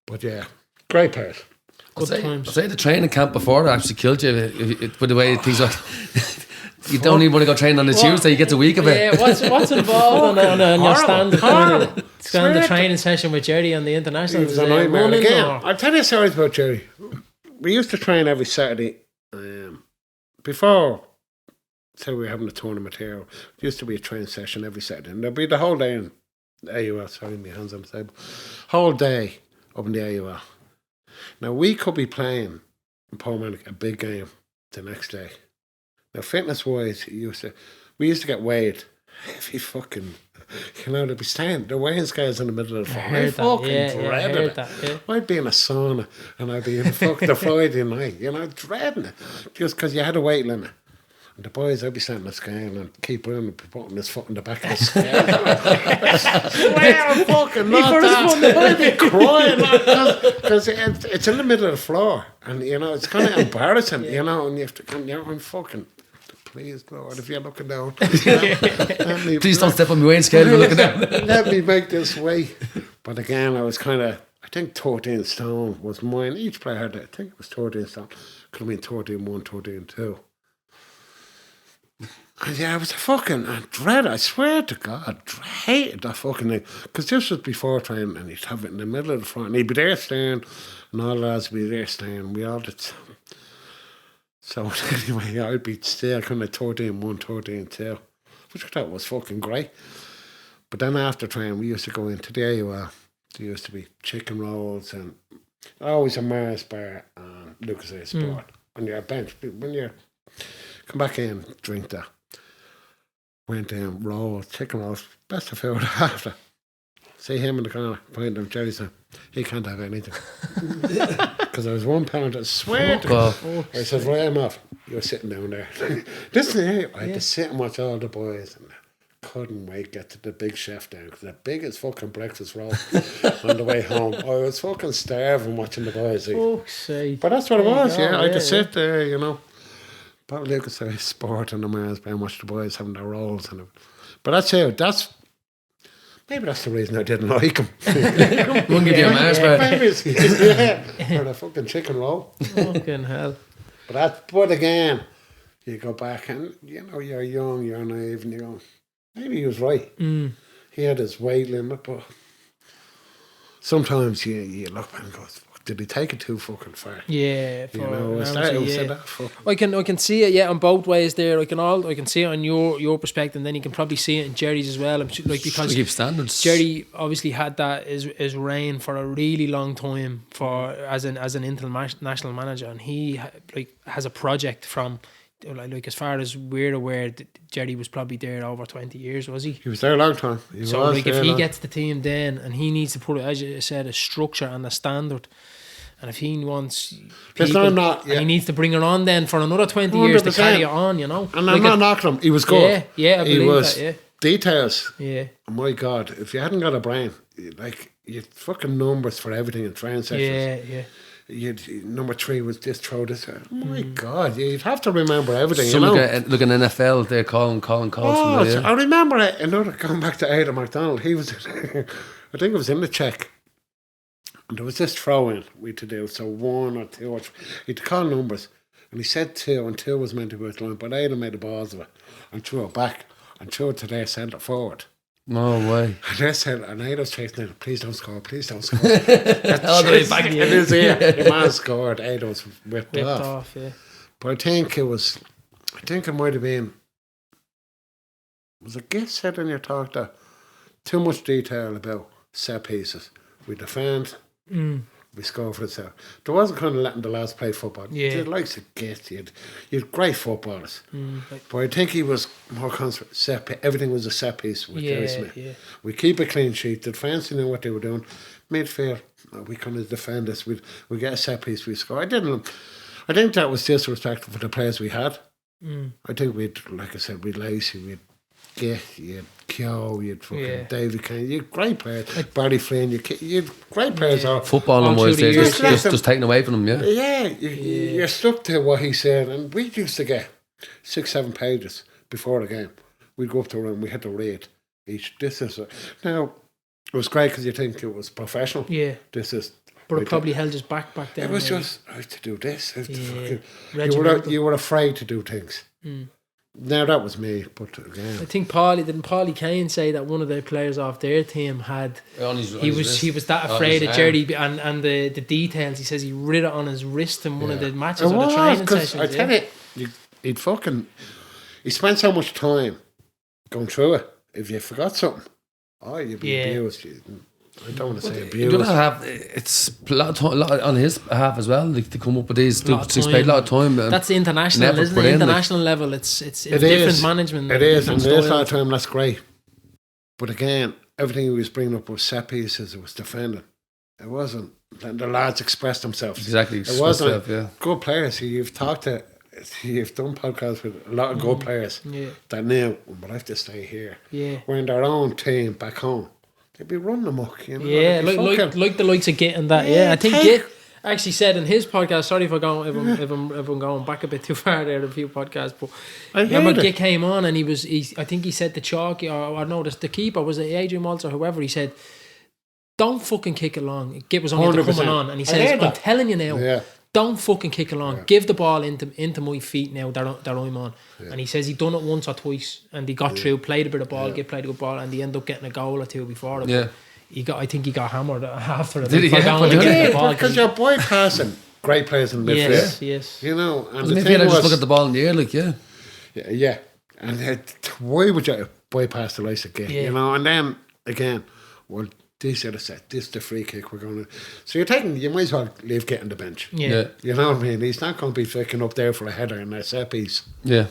But yeah, great players. Good times. I'd say the training camp before that actually killed you with the way things are. You don't even want to go training on a Tuesday, you get a week of it. Yeah, what's involved on your standard training session with Jerry on the international? It was a nightmare. Again, I'll tell you stories about Jerry. We used to train every Saturday. Before, say we were having a tournament here, it used to be a training session every Saturday. And there'd be the whole day in the AUL, sorry, my hands on the table. Whole day up in the AUL. Now, we could be playing in Portmarnock a big game the next day. Now, fitness-wise, we used to get weighed every fucking, they'd be standing, the weighing scales in the middle of the floor. I fucking dreaded it. I'd be in a sauna and I'd be in the Friday night, dreading it. Just because you had a weight limit. And the boys, I'd be standing on the scale and keep on putting his foot in the back of the scale. I swear, fucking not that. I'd be crying because it's in the middle of the floor. And, it's kind of embarrassing, and you have to come, I'm fucking... Please, Lord, if you're looking down, please don't step on my weighing scale if you're looking down. Let me make this weight. But again, I was kind of, I think 13 stone was mine. Each player had it. I think it was 13 stone. Could have been 13-1, 13-2. And yeah, I was I swear to God, hated that fucking thing. Because this was before training, and he'd have it in the middle of the front, and he'd be there staying, and all the lads would be there staying. We all did. So anyway, I'd be still kind of 13-1, 13-2, which I thought was fucking great. But then after training, we used to go into the AUL. There used to be chicken rolls and always a Mars bar and Lucas A Sport on your bench. When you come back in, drink that. Went in, rolls, chicken rolls, best of food after. See him in the corner, pointing at Jerry saying, he can't have anything. Because I was £1, I swear to God. I said, right, I'm off. You're sitting down there. Listen here, I had to sit and watch all the boys and couldn't wait to get to the big chef down because the biggest fucking breakfast roll on the way home. I was fucking starving watching the boys eat. But that's what it was, I had to sit there, But Lucas A Sport and the Mars Bar and watch the boys having their rolls. But that's it. Maybe that's the reason I didn't like him. Wouldn't give you a Mars bar. Or the fucking chicken roll. Fucking hell. But again, you go back and, you're young, you're naive, and you go, maybe he was right. He had his weight limit, but sometimes you look back and go, did he take it too fucking far? Yeah, I can see it on both ways there. I can see it on your perspective, and then you can probably see it in Jerry's as well. Because keep standards. Jerry obviously had that his reign for a really long time as an international manager, and he has a project from as far as we're aware, Jerry was probably there over 20 years, was he? He was there a long time. If he gets the team then, and he needs to put, as you said, a structure and a standard. And if he wants people, he needs to bring it on then for another 20 years to carry it on, And I'm not knocking him. He was good. Yeah, I believe that, yeah. Details. Yeah. Oh my God, if you hadn't got a brain, you fucking numbers for everything in training sessions. Yeah. Number 3 was this, throw this. Oh my God, you'd have to remember everything. Look at NFL, they're calling from there. I remember going back to Ada McDonald. He was, I think it was in the check. And there was this throw-in we had to do, so 1 or 2 or 3. He had to call numbers, and he said 2, and 2 was meant to be out the line, but Ada made the balls of it and threw it back and threw it to their centre forward. No way. And I said, and I was chasing it, please don't score. All the way back. In his ear. The man scored, Ada was whipped off. Yeah. But I think it might have been, was it Gift said in your talk that too much detail about set pieces. We defend, we score for itself. There wasn't kind of letting the lads play football. Yeah. The likes of Gift, you had great footballers. But I think he was more concerned, everything was a set piece with Jerry Smith. Yeah. We keep a clean sheet. The defence knew what they were doing. Midfield, we kind of defend this. We get a set piece, we score. I think that was disrespectful for the players we had. I think like I said, we'd Lacey, we'd Git, you had Kyo, you had fucking David Kane, you had great players. Barry Flynn, you had great players. Football and wise, just taken away from them, you're stuck to what he said. And we used to get 6-7 pages before the game. We'd go up to a room, we had to read each. Now, it was great because you think it was professional. Yeah. But it probably held us back then. It was just, I have to do this. I have to fucking, you were afraid to do things. Now that was me, but again, I think Paulie Kane say that one of the players off their team had he was that afraid of Jerry and the details. He says he writ it on his wrist in one of the matches or the training sessions. I tell you, he spent so much time going through it. If you forgot something, you'd be abused. I don't want to say abuse. It's a lot on his behalf as well, like, to come up with these. He's paid a lot of time. That's the international, isn't it? International level. It's different management. It is, and there's a lot of time. That's great. But again, everything he was bringing up was set pieces. It was defending. It wasn't. And the lads expressed themselves. Exactly. It wasn't good players. You've done podcasts with a lot of good players that knew, but I have to stay here. Yeah. We're in their own team back home. They'd be running amok, you know. Yeah, like the likes of Git and that. Yeah, I think Git actually said in his podcast. Sorry if I'm going back a bit too far there. A few podcasts, but I remember Git came on and I think he said the chalky or no, the keeper was it Adrian Waltz or whoever. He said, "Don't fucking kick it long." Git was only coming on, and he says, "I'm telling you now." Yeah. Don't fucking kick along. Yeah. Give the ball into my feet now that I'm on. Yeah. And he says he done it once or twice, and he got through, played a bit of ball, played a good ball, and he ended up getting a goal or two before it. Yeah. I think he got hammered after it. Did he? Because you're bypassing great players in the midfield. Yes. You know, and the thing was, just look at the ball in the air, like yeah. And why would you bypass the likes of Gay? You know, and then again, well. They said, this is the free kick we're going to... So you might as well leave getting the bench. Yeah. You know what I mean? He's not going to be flicking up there for a header in a set piece. Yeah.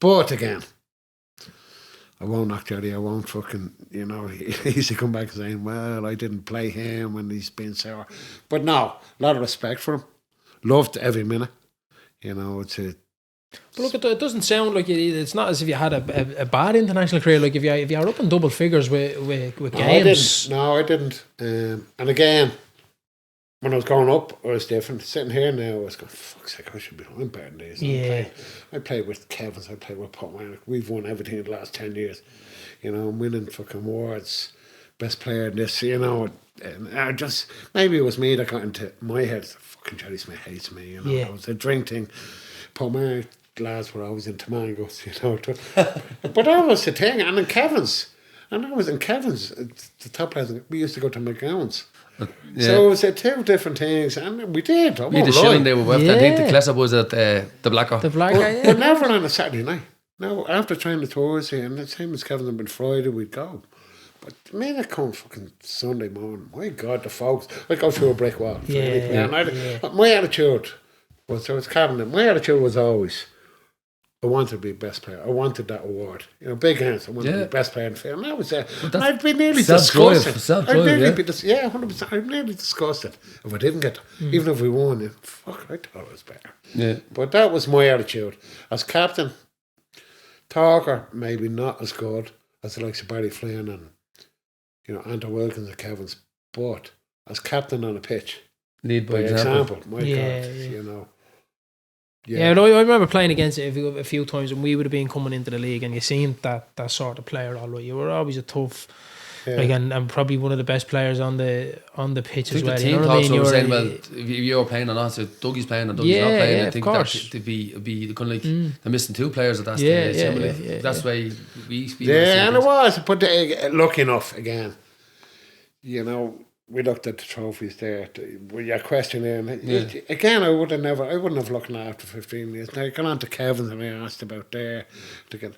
But again, I won't knock Jerry. I won't fucking... You know, he used to come back saying, well, I didn't play him and he's been sour. But no, a lot of respect for him. Loved every minute. You know, it's a... But look, it doesn't sound like it's not as if you had a bad international career. Like if you're up in double figures with games. I didn't. And again, when I was growing up, I was different. Sitting here now, I was going, fuck's sake, I should be doing better than this. Yeah. I played with Kevin's, I played with Portmarnock. We've won everything in the last 10 years. You know, I'm winning fucking awards, best player in this, you know. And I just, maybe it was me that got into my head. Fucking Jerry Smith hates me, you know. It was a drink thing. Portmarnock lads were always into mangoes, you know. But that was the thing. And in Kevin's, the top players, we used to go to McGowan's. So it was two different things, and we did. You had the shilling they were with. I think the Klesser was at the Blacker. The Blacker, but never on a Saturday night. No, after training the Thursday, and the same as Kevin's been Friday, we'd go. But me, that come fucking Sunday morning, my God, the folks, I'd go through a brick wall. My attitude was, so it's Kevin, my attitude was always, I wanted to be best player. I wanted that award. You know, big hands. I wanted to be best player in the field. And that was it. I'd be nearly disgusted. 100%. I'd nearly disgusted if I didn't get it. Even if we won, fuck, I thought it was better. Yeah. But that was my attitude. As captain, talker, maybe not as good as the likes of Barry Flynn and, you know, Anton Wilkins and Kevin's. But as captain on a pitch, lead by example. My God, you know. Yeah, I remember playing against it a few times, and we would have been coming into the league, and you seen that sort of player. All right, you were always a tough like and probably one of the best players on the pitch as well. The team talks over saying, well, if you're playing or not, so Dougie's playing and Dougie's not playing. I think that to be kind of like they're missing 2 players at that stage. That's why we speak. Yeah, and it was, but lucky enough again. You know, we looked at the trophies there. With your question there, again, I wouldn't have looked at it after 15 years. Now, gone on to Kevin's and I asked about there to get.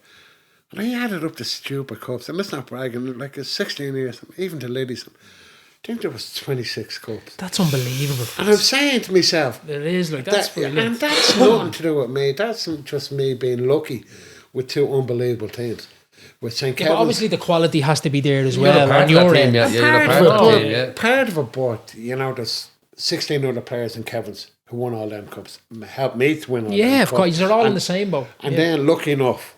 And I added up the stupid cups, and let's not bragging, like it's 16 years, even to ladies, I think there was 26 cups. That's unbelievable. And I'm saying to myself, it is, like, that's brilliant. And that's nothing to do with me. That's just me being lucky with 2 unbelievable teams. With St. Kevin's. But obviously the quality has to be there as well on your end. Part of it, but you know, there's 16 other players in Kevin's who won all them cups. Helped me to win all them cups. Yeah, of course, they're all in the same boat. And then, lucky enough,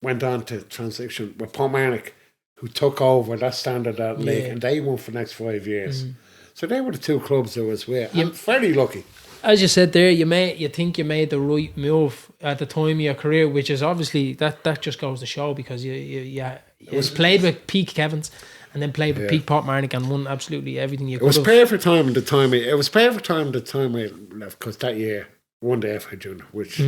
went on to transition with Portmarnock, who took over that standard that league, and they won for the next 5 years. So they were the 2 clubs that was with. I'm very lucky. As you said there, you think you made the right move at the time of your career, which is obviously that just goes to show, because you played with peak Kevin's and then played with peak Portmarnock and won absolutely everything you could. It was perfect time at the time. It was perfect time at the time I left, because that year won the FAI Junior, which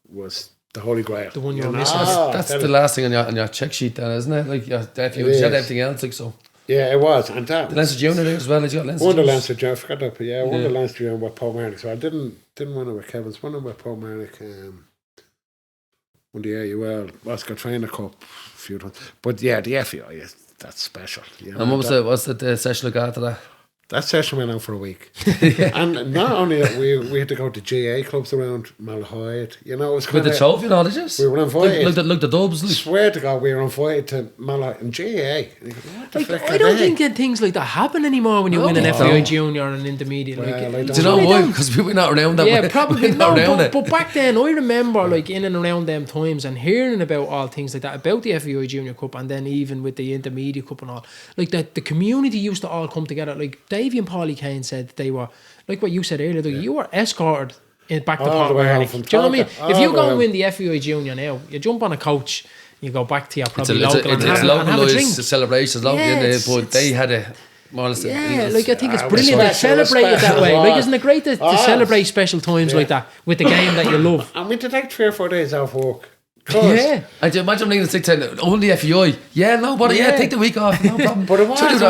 was the Holy Grail. The one you're missing. That's the last thing on your check sheet, then, isn't it? Like, you had everything else, like so. Yeah, it was, and that the Leinster Junior there as well. Won the Leinster Junior. I forgot that, but I won the Leinster Junior with Portmarnock. So I didn't win it with Kevin's. Won it with Portmarnock. Won the AUL Oscar Trainer Cup a few times. But yeah, the FAI that's special. You know, and what's the session like after that? That session went on for a week. And not only that, we had to go to GA clubs around Malahide. You know, it was with the trophy and all, did you? We were invited. Look the dubs. I swear to God, we were invited to Malahide and GA. And I don't think that things like that happen anymore when you win an FAI Junior and intermediate. Well, do you know why? Because we were not around that. Yeah, probably. But back then, I remember like in and around them times and hearing about all things like that, about the FAI Junior Cup, and then even with the intermediate cup and all. Like the community used to all come together. Like Davey and Paulie Kane said they were, like what you said earlier, you were escorted back to Portmarnock. Do you know what I mean? If you go and win the FAI Junior now, you jump on a coach, you go back to your probably local and have a drink. Celebrations, but they had a more or less. Yeah, like I think it's brilliant to celebrate it that way. Like, isn't it great to celebrate special times like that with the game that you love? And we did like 3 or 4 days off work. Yeah, and you imagine being the 6 10 only FAI. Yeah, no, but take the week off, no problem. But it was. That's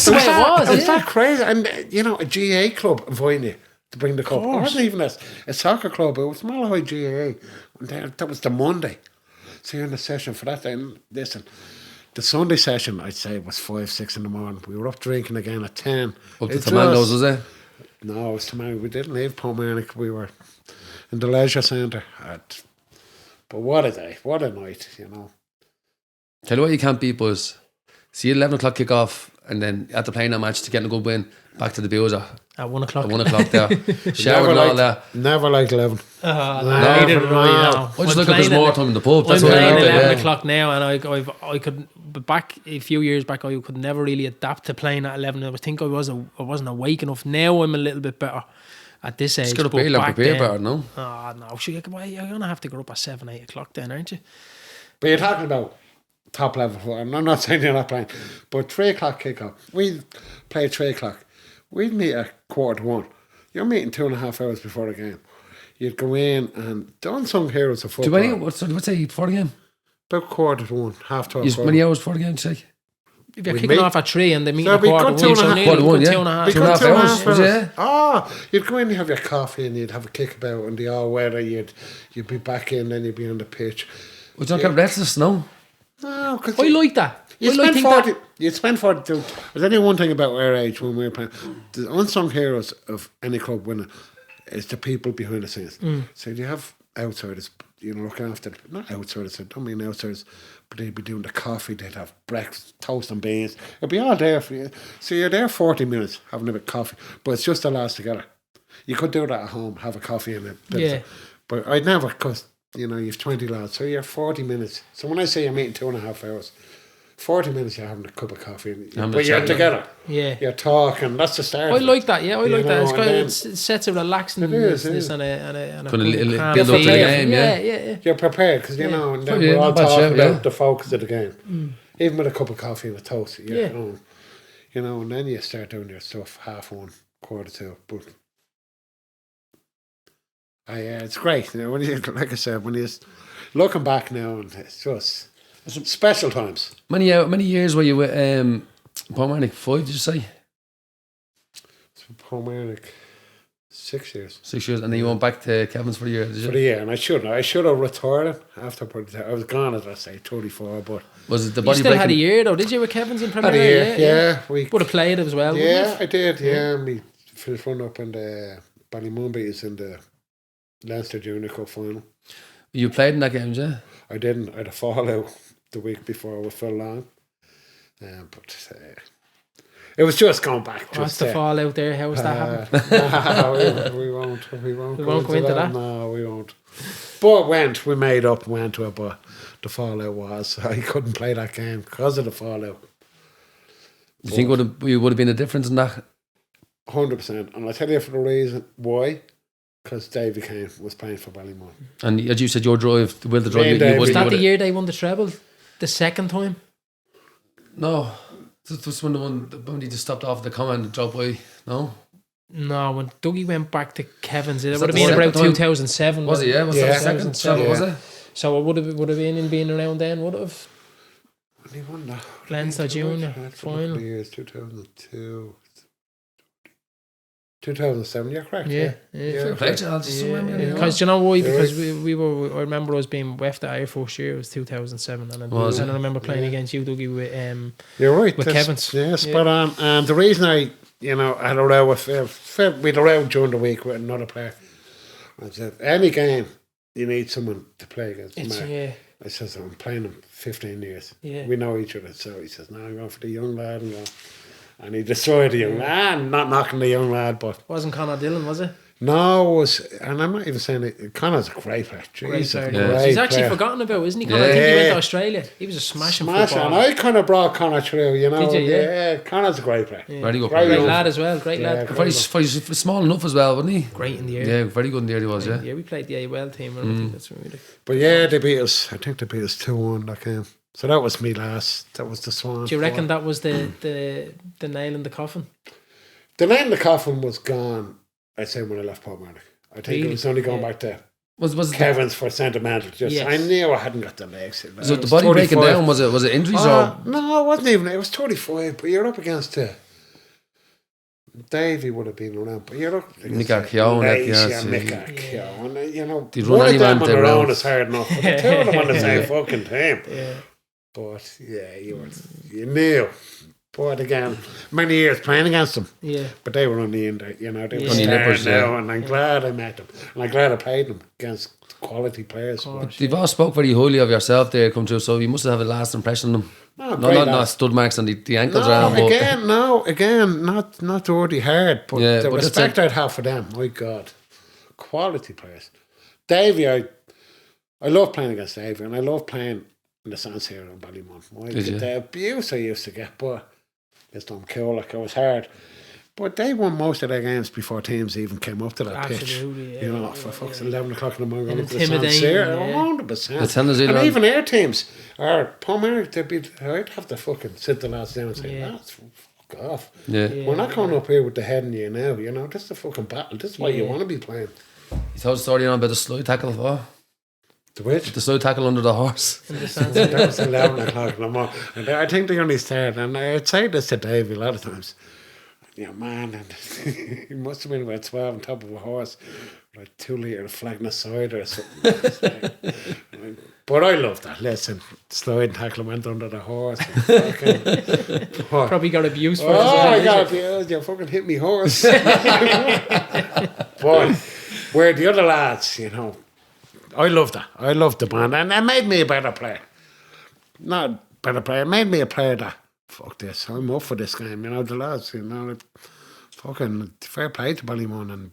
the way it was. It's that crazy, and you know, a GA club inviting you to bring the cup. It wasn't even a soccer club. It was Malahide GA. And that was the Monday. So you're in the session for that. Then listen, the Sunday session, I'd say, was 5, 6 in the morning. We were up drinking again at 10. Up to Tamango's, was it? No, it was Tamango. We didn't leave Portmarnock. We were in the leisure centre at. But what a day, what a night, you know. Tell you what you can't beat, boys. See 11 o'clock kick off, and then after playing that match to get a good win, back to the Bioza. At 1 o'clock. At 1 o'clock there. Showered and all that. Never liked 11. I just look at there's more time in the pub. I'm playing 11 o'clock now, and I could, but back a few years back, I could never really adapt to playing at 11. I think I wasn't awake enough. Now I'm a little bit better. At this age, just got to be like prepare better, no? No, sure, you're going to have to go up at 7, 8 o'clock then, aren't you? But you're talking about top level. I'm not saying you're not playing, but 3 o'clock kickoff. We play 3 o'clock. We'd meet at 1:15. You're meeting 2.5 hours before the game. You'd go in, and the unsung heroes of football. What's say before the game? About 1:45, 12:30. How many hours before the game, you say? If you're kicking off at 3 and they meet at 1:15, 2.5 hours. Yeah. You'd go in, you have your coffee, and you'd have a kickabout, and the all weather, you'd be back in, then you'd be on the pitch. Would you not get restless? No, because I like that. You'd spend 42. There's only one thing about our age when we were playing. The unsung heroes of any club winning is the people behind the scenes. So you have outsiders, you know, looking after, not outsiders, I don't mean outsiders, but they'd be doing the coffee, they'd have breakfast, toast and beans. It'd be all there for you. So you're there 40 minutes having a bit of coffee, but it's just the lads together. You could do that at home, have a coffee and a but I'd never, because, you know, you've 20 lads, so you're 40 minutes. So when I say you're meeting 2.5 hours, 40 minutes you're having a cup of coffee, but you're together. Yeah. You're talking, that's the start. I like that, I like that. It sets a relaxedness and a build up to the game, You're prepared, because, you know, and then we're all talking about the focus of the game. Even with a cup of coffee with toast, you're going, you know, and then you start doing your stuff 1:30, 1:45. But it's great. You know, when you, like I said, when you're looking back now, and it's just special times. Many years were you with Portmarnock? 5, did you say? Portmarnock, 6 years. 6 years, and then you went back to Kevin's for a year, did you? For the year, and I should have retired after. I was gone, as I say, 34, but... Was it the You body still breaking? had a year though, did you, with Kevin's in Premier Had a year, League? yeah. We would have played as well, yeah, wouldn't you? I did, yeah. We finished running up in the Ballymun beats in the Leinster Junior Cup final. You played in that game, did you? I didn't. I had a fallout the week before with Phil Long. But it was just going back. What's the fallout there? How was that happening? we won't. We won't go into that. No, we won't. But we made up, went to it, but the fallout was I couldn't play that game because of the fallout. Do you think you would have been a difference in that? 100%. And I'll tell you for the reason why. Because Davy Kane was playing for Ballymun. And as you said, your drive, the will to drive, was that the year they won the treble? The second time? No. This was when he just stopped off the comment and dropped by. No? No, when Dougie went back to Kevin's, it Was would have that been the about second time? 2007. Was it, yeah? Was that the second? 2007. Was it? So it would have been in being around then, would it have? When he won that. Leinster Junior final. Years, 2002. 2007, you're correct. Yeah. Because you know why? Because we were. I remember us being left at our first year. It was 2007, and I remember playing against you, Dougie, with you're right. with Kevin's. Yeah, spot on. And the reason I had a row with Phil, we had a row during the week with another player. I said, any game you need someone to play against. I said, I'm playing him 15 years. Yeah. We know each other. So he says, no, I'm going for the young lad. And he destroyed the young lad. Not knocking the young lad, but... Wasn't Conor Dillon, was it? No, it was... And I'm not even saying it. Connor's a great player. He's actually forgotten about, isn't he? Conor, I think he went to Australia. He was a smashing footballer. And I kind of brought Conor through, you know. Did you? Yeah, Connor's a great player. Yeah. Very good player. Great lad as well. Great lad. Very small enough as well, wasn't he? Great in the air. Yeah, very good in the air he was, yeah. Yeah, we played the AWL team. I think that's really... But yeah, they beat us. I think they beat us 2-1 that game. So that was me last. That was the Swan. Do you reckon that was the nail in the coffin? The nail in the coffin was gone, I'd say, when I left Portmarnock. I think it was only going back to was Kevin's for sentimental. I knew I hadn't got the legs. So the body 35. Breaking down, was it injuries or? No, it wasn't even. It was 35, but you're up against Davey would have been around, but you're up against Mika Keogh and you know, one of them on their own is hard enough, but the two of them on the same fucking team. Yeah. But you knew. But again, many years playing against them. Yeah. But they were only in there, you know, they were only nippers now, and I'm glad I met them. And I'm glad I played them against quality players. But you've all spoke very highly of yourself there, come through, so you must have a last impression of them. Not stud marks and the ankles around. Not dirty hard, but the respect I'd have for them, my God. Quality players. Davey, I love playing against Davey, and I love playing in the Sands here in Ballymun. The abuse I used to get, but it's not cool, like it was hard. But they won most of their games before teams even came up to that pitch. Yeah, you know, for fuck's 11 o'clock in the morning, going to the Sands here, 100%. And even our teams, Portmarnock, I'd have to fucking sit the lads down and say, that's fuck off. We're not coming up here with the head in you now, you know, this is the fucking battle. This is why you want to be playing. You told the story on about the slide tackle, The which? The slide tackle under the horse. That was 11 o'clock in the morning. And I think they only started, and I'd say this to Davey a lot of times. Yeah, man, and he must have been about 12 on top of a horse, like 2 litre of Flagness cider or something. But I love that. Listen, slide tackle went under the horse. Probably got abused for it. I got abused. You fucking hit me horse. But where the other lads, you know, I love that. I love the band, and it made me a better player. Not a better player. It made me a player that, fuck this, I'm up for this game. You know, the lads, you know, fucking fair play to Ballymun, and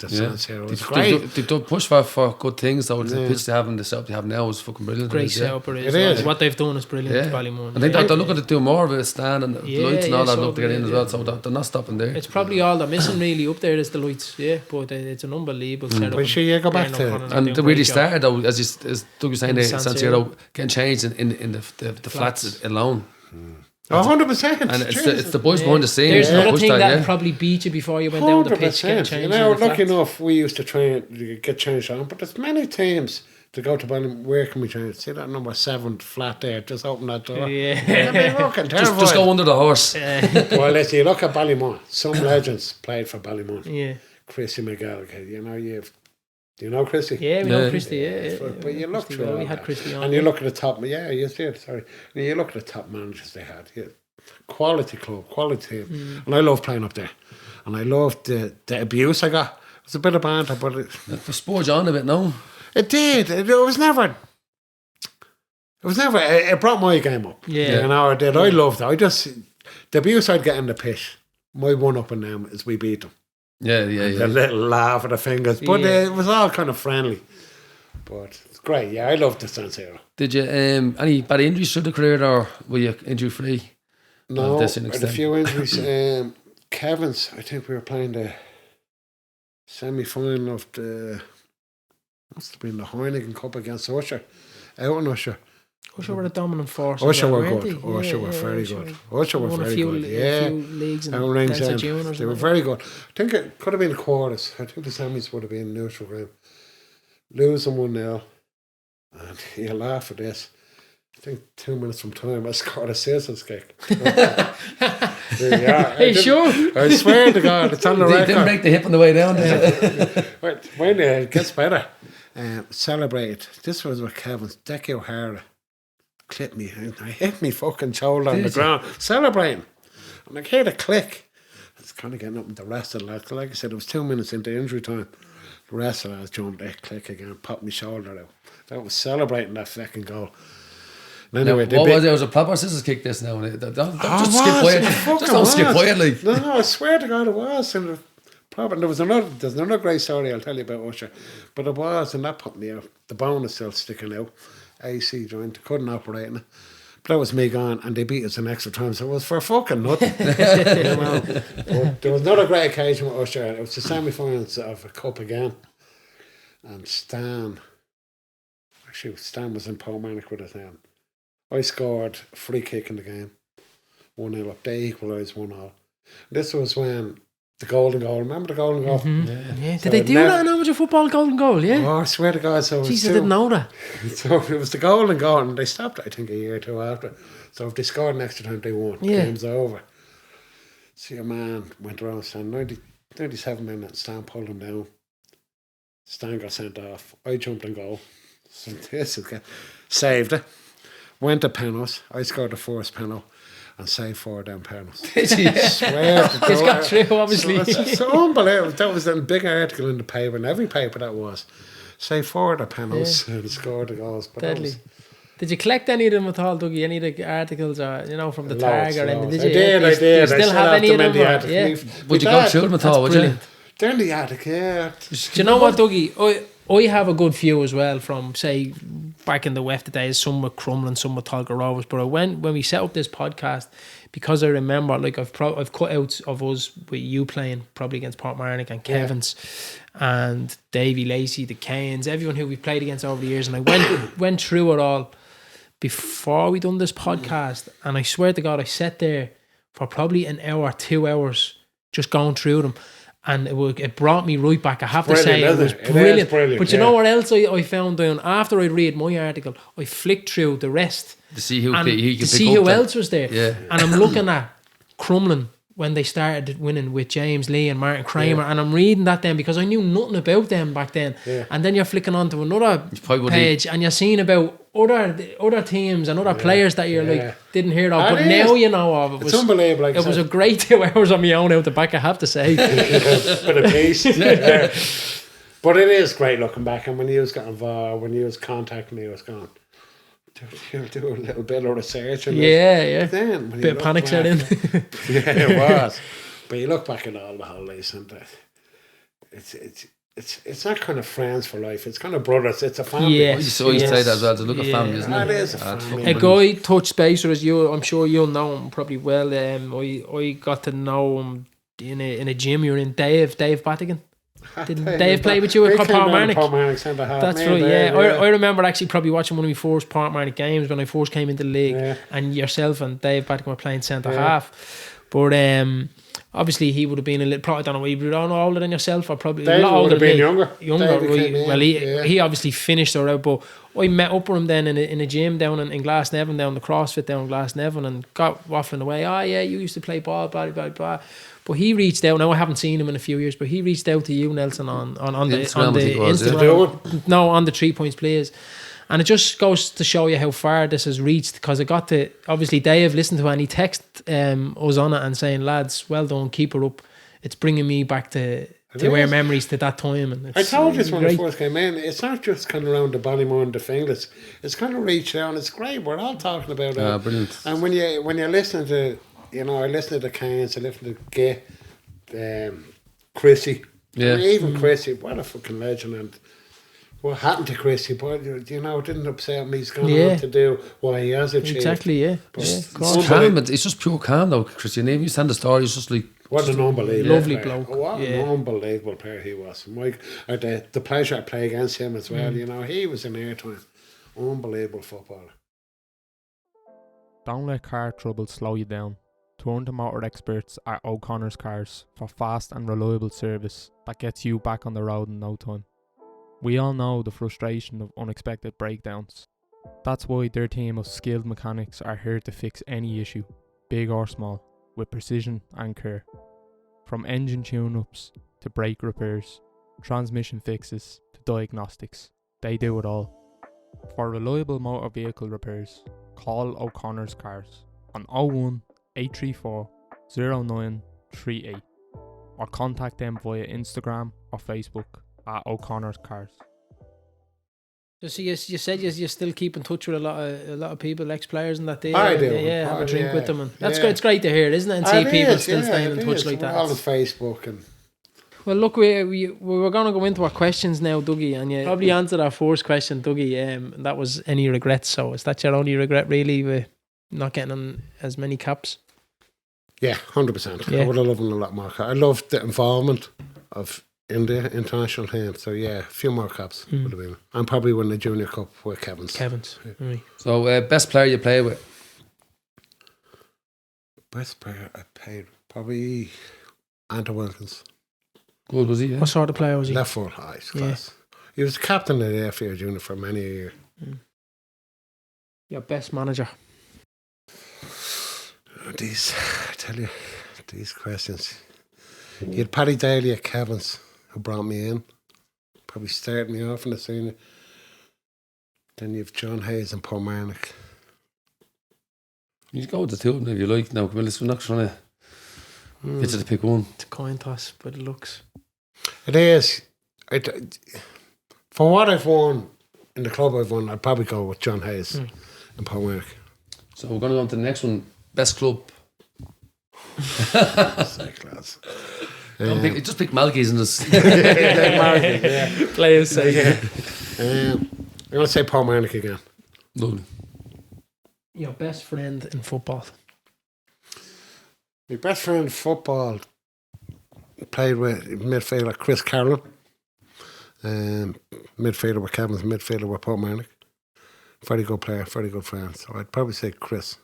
San Siro. It's great. They've done push for good things though. The pitch they have and the setup they have now is fucking brilliant. Great setup it is. What they've done is brilliant. Ballymun. I think they're looking to do more of it, stand and the lights and all that look to get in as well. So they're not stopping there. It's probably all they're missing really up there is the lights. Yeah, but it's an unbelievable setup. But sure, you go back to and the way they started though, as Doug was saying, San Siro getting changed in the flats alone. 100%. And it's the boys behind the scenes. There's another thing that probably beat you before you went down the pitch. You know, lucky enough, we used to try and get changed on, but there's many teams to go to Ballymun. Where can we change? See that number 7 flat there? Just open that door. Just go under the horse. Well, let's see. You look at Ballymun. Some legends played for Ballymun. Yeah. Chrissy McGallagher. Do you know Chrissy? Yeah, we know Christy. Yeah. But you look through we had Christy on. And you look at the top. Yeah, you did. Sorry. And you look at the top managers they had. Yeah. Quality club, quality team. And I love playing up there. And I loved the abuse I got. It was a bit of banter, but it spurred you on a bit, no? It did. It was never. It brought my game up. Yeah. You know, it did. I loved it. The abuse I'd get in the pitch, my one up and down is we beat them. Yeah. The little laugh at the fingers. But it was all kind of friendly. But it's great. Yeah, I loved the San Siro. Did you any bad injuries through the career or were you injury free? No, I had a few injuries. Kevin's, I think we were playing the semi-final of must have been the Heineken Cup against Usher. Out in Usher. Usher were a dominant force. Usher were good. Usher were very good. Usher were very good. Yeah. Leagues and they were very good. I think it could have been the quarters. I think the semis would have been neutral ground. Losing 1-0. And you laugh at this. I think 2 minutes from time, I scored a scissors kick. Hey, sure? I swear to God, it's on the record. Didn't break the hip on the way down, did it? When it gets better, celebrate. This was with Kevin's. Decky O'Hara clipped me and I hit me fucking shoulder on the ground. Celebrating. And I heard a click. I was kind of getting up with the rest of the lads. Like I said, it was 2 minutes into injury time. The rest of the lads jumped there, click again, popped my shoulder out. That was celebrating that fucking goal. Anyway, what was it? It was a proper scissors kick this now. Don't just skip quietly. Just don't skip quietly. No, I swear to God it was. And there's another great story I'll tell you about Usher. But it was, and that put me out. The bone is still sticking out. AC joint, couldn't operate in it. But that was me gone, and they beat us an extra time, so it was for fucking nothing. You know? But there was another great occasion with Usher. It was the semi-finals of a cup again. And Stan was in Portmarnock with us then. I scored a free kick in the game. 1-0 up. They equalised 1-0. This was when the golden goal. Remember the golden goal? Mm-hmm. Yeah. Did they do that in amateur football, golden goal? Yeah. Oh, I swear to God. So jeez, I didn't know that. So it was the golden goal, and they stopped it, I think, a year or two after. So if they scored an extra time, they won. Yeah. Game's over. So your man went around Stan, 97 minutes, Stan pulled him down. Stan got sent off. I jumped and goal. So this is good. Saved it. Went to penalties. I scored the first penalty and saved 4 down penalties. I swear to God. It's got through, obviously. It's unbelievable. That was a big article in the paper, and every paper that was. Saved 4 of the penalties and scored the goals. But deadly. Did you collect any of them at all, Dougie? Any of the articles, or from the tag or anything? Did you? I did. Do you still have any of them? Yeah. Would you go through them at all? Would you? They're in the attic, yeah. Do you know what, Dougie? I have a good few as well from, say, back in the WEF days. Some were Crumlin, some were Talca Rovers. But when we set up this podcast, because I remember, like, I've cutouts of us with you playing probably against Portmarnock and Kevin's and Davy Lacey, the Canes, everyone who we've played against over the years. And I went through it all before we done this podcast. And I swear to God, I sat there for probably an hour, 2 hours, just going through them. And it brought me right back. I have to say, it was brilliant. But you know what else I found down? After I read my article, I flicked through the rest to see who else was there. Yeah. And I'm looking at Crumlin when they started winning with James Lee and Martin Kramer, and I'm reading that then because I knew nothing about them back then. Yeah. And then you're flicking onto another page and you're seeing about other teams and other players that you're like didn't hear of, but now you know of it. It's unbelievable. It was a great 2 hours on my own out the back, I have to say. Bit of peace. But it is great looking back, and when you got involved, when you was contacting me, I was going, do a little bit of research. And then bit of panic set in. Yeah, it was. But you look back at all the holidays and it's not kind of friends for life. It's kind of brothers. It's a family. Yes. So you say that as well. To look a family, isn't it? It is a family. A guy touched base with us. I'm sure you'll know him probably well. I got to know him in a gym. You're in Dave Battigan. Did Dave play with you at Portmarnock? That's right, yeah. I remember actually probably watching one of my first Portmarnock games when I first came into the league, and yourself and Dave Battigan were playing centre half. But obviously he would have been a little, I don't know, he would have been older than yourself, or probably Dave a lot older. Would have been younger. Right. Well, he obviously finished or out, but I met up with him then in a gym down in Glasnevin, down the CrossFit down in Glasnevin, and got waffling away. Oh yeah, you used to play ball, blah blah blah. But he reached out. Now I haven't seen him in a few years, but he reached out to you, Nelson, on the Instagram. No, on the 3 Pts Please. And it just goes to show you how far this has reached, because I got to, obviously Dave listened to it and he texted us on it and saying, lads, well done, keep it up. It's bringing me back to our memories to that time. And I told you when I first came in, it's not just kind of around the Ballymore and the Finglas. It's kind of reached out, and it's great. We're all talking about it. Brilliant. And when you're listening to, I listen to the Cairns, I listen to Gay, Chrissy. Yeah. Even Chrissy, what a fucking legend. And what happened to Chrissy, but it didn't upset me. He's gone on to do what he has achieved. Exactly, yeah. It's calm, it's just pure calm though, Christian. Even you stand the story, it's just like, what an unbelievable lovely player. bloke. What an unbelievable player he was. Mike, the pleasure to play against him as well. He was an airtime. Unbelievable footballer. Don't let car trouble slow you down. Turn to motor experts at O'Connor's Cars for fast and reliable service that gets you back on the road in no time. We all know the frustration of unexpected breakdowns. That's why their team of skilled mechanics are here to fix any issue, big or small, with precision and care. From engine tune-ups to brake repairs, transmission fixes to diagnostics, they do it all. For reliable motor vehicle repairs, call O'Connor's Cars on 01 834 0938 or contact them via Instagram or Facebook at O'Connor's Cars. So you said you still keep in touch with a lot of people, ex-players and that day. I do. Have a drink with them, and that's great. It's great to hear, isn't it? And see people still staying in touch like that. We're all on Facebook and. Well, look, we were going to go into our questions now, Dougie, and you probably answered our first question, Dougie. And that was any regrets. So is that your only regret, really, with not getting on as many caps? Yeah, 100%. I would have loved a lot more. I loved the involvement of India international team. So yeah, a few more caps would have been. And probably win the Junior Cup with Kevin's. Right. So best player you play with? Best player I played probably Anton Wilkins. Good, was he? Yeah? What sort of player was he? Left foot, class. He was captain of the FAI Junior for many years. Your best manager? I tell you, these questions. You had Paddy Daly at Kevin's, who brought me in. Probably started me off in the senior. Then you've John Hayes and Portmarnock. You go with the two of them if you like. Now, we're not trying to get you to pick one. It's a coin toss, but it looks. It is. For what I've won in the club I've won, I'd probably go with John Hayes and Portmarnock. So we're going to go on to the next one. Best club. Class. Just pick Malky's and just Players say. I'm going to say Portmarnock again. Lovely. Your best friend in football? My best friend in football played with midfielder Chris Carroll, midfielder with Kevin's, midfielder with Portmarnock. Very good player, very good friend. So I'd probably say Chris.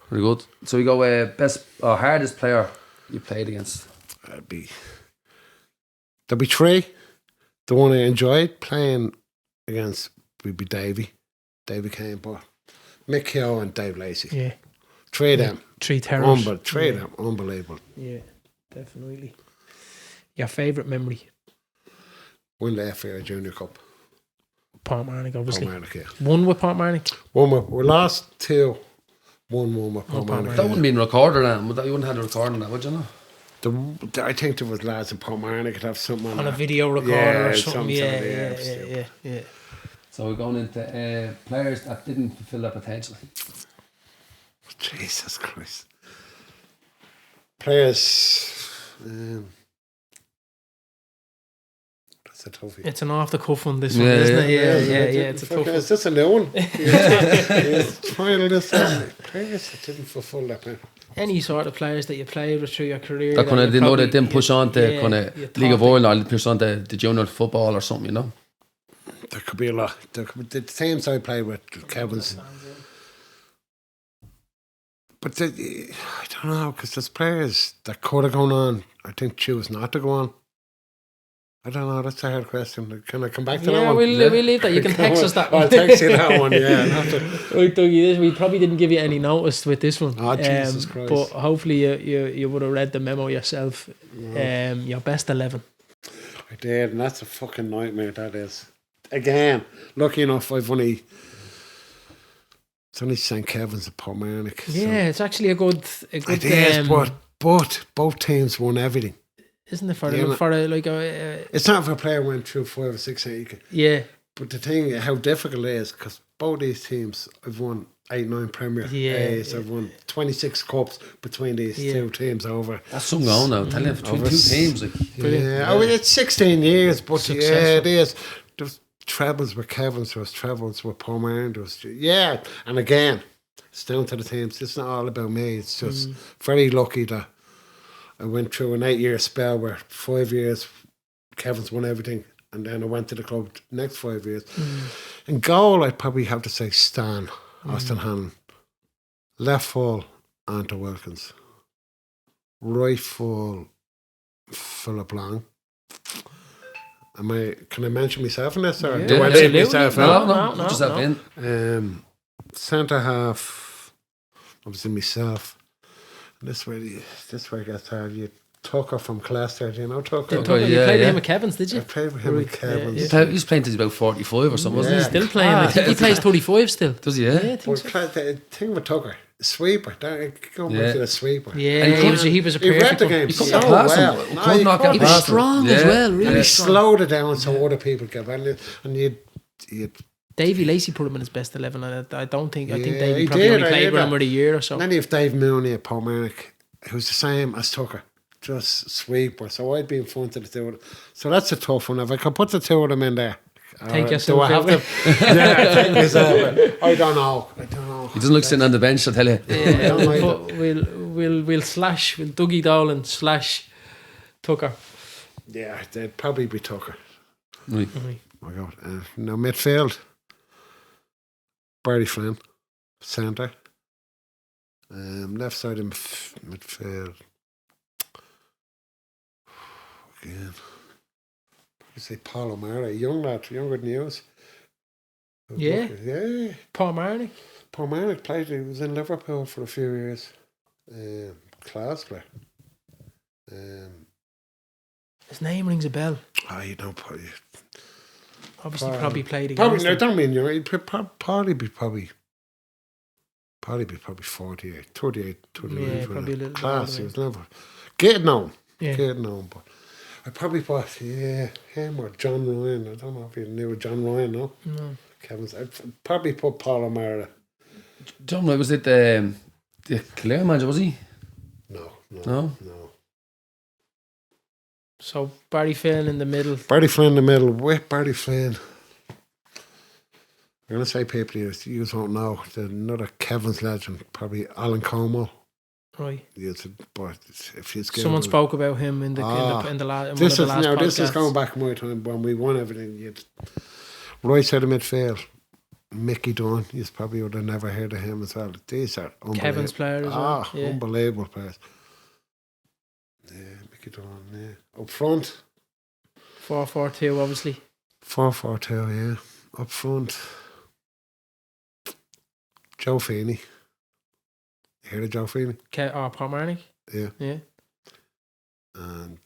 Very good. So we go best or hardest player you played against? There'd be three. The one I enjoyed playing against would be Davy Kane, but Mick Keogh and Dave Lacey. Yeah. Three of them. Three terrors. Three of them. Unbelievable. Yeah, definitely. Your favourite memory? Win the FAI Junior Cup. Portmarnock, obviously. Portmarnock, yeah. One with Portmarnock? We lost 2. 1 with Portmarnock. That wouldn't been recorded then. You wouldn't have had a recording that, would you know? I think there was lads in Portmarnock could have something on a video recorder or something. Yeah. So we're going into players that didn't fulfill their potential. Jesus Christ. Players. It's a toughie. It's an off the cuff one, this one, isn't it? Yeah. It's a tough one. Is this a new one? He's trying to listen. Players that didn't fulfill that plan. Any sort of players that you played with through your career. That kind of, they know they didn't push on to yeah, kind of League of Ireland or push on to the junior football or something, you know. There could be a lot. There could be the teams I played with, Kevin's. But I don't know, because there's players that could have gone on. I think choose not to go on. I don't know. That's a hard question. Can I come back to that one? We'll leave that. You can text us that one. I'll text you that one. Yeah. Right, Dougie, we probably didn't give you any notice with this one. Oh, Jesus Christ! But hopefully you would have read the memo yourself. Your best 11. I did, and that's a fucking nightmare. That is. Again, lucky enough, it's only St. Kevin's at Portmarnock. Yeah, it's actually a good. It is, but both teams won everything. Isn't it for it's not if a player went through 5 or 6 8. Yeah. But the thing, how difficult it is, because both these teams, I've won 8, 9 Premier A's. I've won 26 cups between these two teams over. That's something on now. Tell you, between two teams. It's 16 years, but successful. Yeah, it is. There's trebles with Kevin's, there was trebles with Portmarnock. And again, it's down to the teams. It's not all about me. It's just very lucky that I went through an 8-year spell where 5 years Kevin's won everything, and then I went to the club the next 5 years. In goal, I'd probably have to say Stan, Austin Hanlon. Left full, Anto Wilkins. Right full, Philip Long. Can I mention myself in this, or do I leave myself out? No, just have in. Centre half, obviously myself. This way it gets hard. You Tucker from Claster, do you know Tucker? You played with him at Kevin's, did you? I played with him at Kevin's. He was playing till he's about 45 or something, wasn't he? He's still playing. I think he plays 35 still. Does he? Yeah. I think so. The thing with Tucker, sweeper. Go back to the sweeper. Yeah, he was a perfect. He read the game so well. He was strong as well, really. And he slowed it down so other people get better. And you'd Davy Lacey put him in his best 11, and I think Davy probably only played with him for a year or so. And then you have Dave Mooney at Portmarnock, who's the same as Tucker, just sweeper. So I'd be in front of the two of them. So that's a tough one. If I could put the two of them in there, take yourself. Do I have to? Yeah, take myself. I don't know. He doesn't look sitting on the bench, I tell you. Yeah, we'll slash with Dougie Dolan / Tucker. Yeah, they'd probably be Tucker. Right. Oh my God. Now midfield. Barry Flynn, centre. Left side of midfield. Again. I say Paul O'Mara, young lad, younger than you. Yeah. Yeah. Portmarnock. Portmarnock played. He was in Liverpool for a few years. Class player. His name rings a bell. You know, probably played against. Probably, I don't mean you. He'd probably be 48, 38, 38. Yeah, probably a little class. bit. He was never getting known. Yeah. Getting known, but I probably thought, him or John Ryan. I don't know if you knew John Ryan, no? Kevin's. I'd probably put Paul O'Mara. John Ryan, was it the Clare manager, was he? No. So Barry Flynn in the middle. With Barry Flynn. I'm going to say people you don't know. Another Kevin's legend, probably Alan Como. Right. But if you someone spoke about him in the last. This is going back in my time when we won everything. Right side of midfield, Mickey Dunn. You probably would have never heard of him as well. These are unbelievable. Kevin's players. Unbelievable players. Yeah, Mickey Dunn. Yeah, up front. 4-4-2, obviously. 4-4-2. Yeah, up front. Joe Feeney. You heard of Joe Feeney? Portmarnock? Yeah. Yeah. And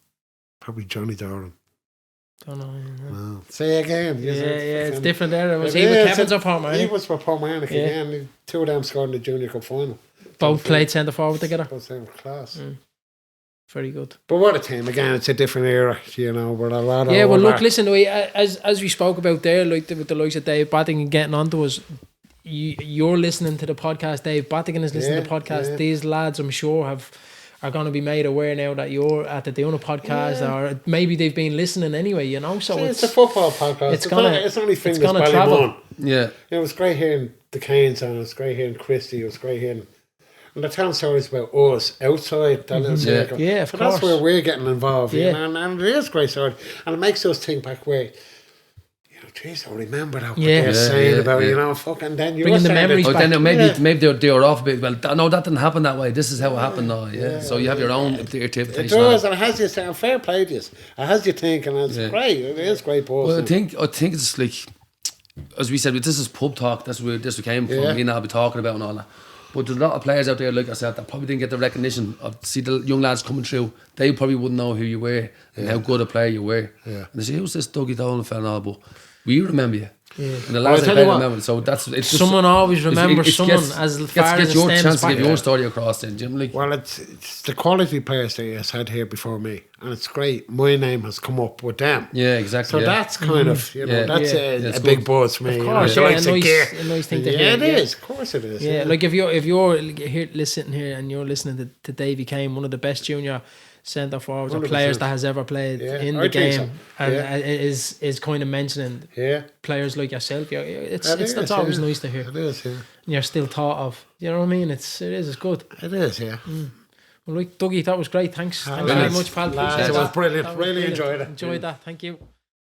probably Johnny Doran. Don't know. No. Say again. Yeah, it's different there. Was he with Kevin's or Portmarnock? He was with Portmarnock again. Two of them scored in the Junior Cup final. Both played centre forward together. Both same class. Very good. But what a team. Again, it's a different era, where a lot of... Yeah, well, look, listen, as we spoke about there, like with the likes of Dave Battigan getting onto us, you're listening to the podcast, Dave Battigan is listening to the podcast. These lads, I'm sure, are going to be made aware now that you're at the doing a podcast, or maybe they've been listening anyway, you know. So it's a football podcast. It's only fingers travel. Yeah, it was great hearing the Canes, and it was great hearing Christy. It was great hearing, and they're telling stories about us outside that little circle. Yeah, of course. That's where we're getting involved. Yeah, and it is a great story, and it makes us think back where. Jeez, I remember that what they were saying about, you know, fucking then you bringing the memories back. Then maybe they were off a bit. Well, no, that didn't happen that way. This is how it happened now. So you have your own interpretation. It does, and it has you saying fair play to you. It has you thinking, and it's great. It is great. Well, I think it's like, as we said, this is pub talk. That's where this came from. Me and I'll be talking about and all that. But there's a lot of players out there, like I said, that probably didn't get the recognition of see the young lads coming through. They probably wouldn't know who you were and how good a player you were. And they say, who's this Dougie Dolan fella? But we remember you. And the lads remember. So it's someone always remembers someone as far as your chance to get your story across. Then, Jim. Like, well, it's the quality players that you had here before me, and it's great. My name has come up with them. Yeah, exactly. So that's kind of that's a big buzz for me. Of course, a nice thing to hear. It is. Of course, it is. Yeah, like if you're here listening here and you're listening to Davy Kane, one of the best junior centre forwards or players that has ever played in the game, and is kind of mentioning players like yourself. That's always nice to hear. It is, yeah. And you're still thought of. You know what I mean? It's good. It is, yeah. Well, like Dougie, that was great. Thanks very much, pal. It was brilliant. Really enjoyed it. Enjoyed that. Thank you.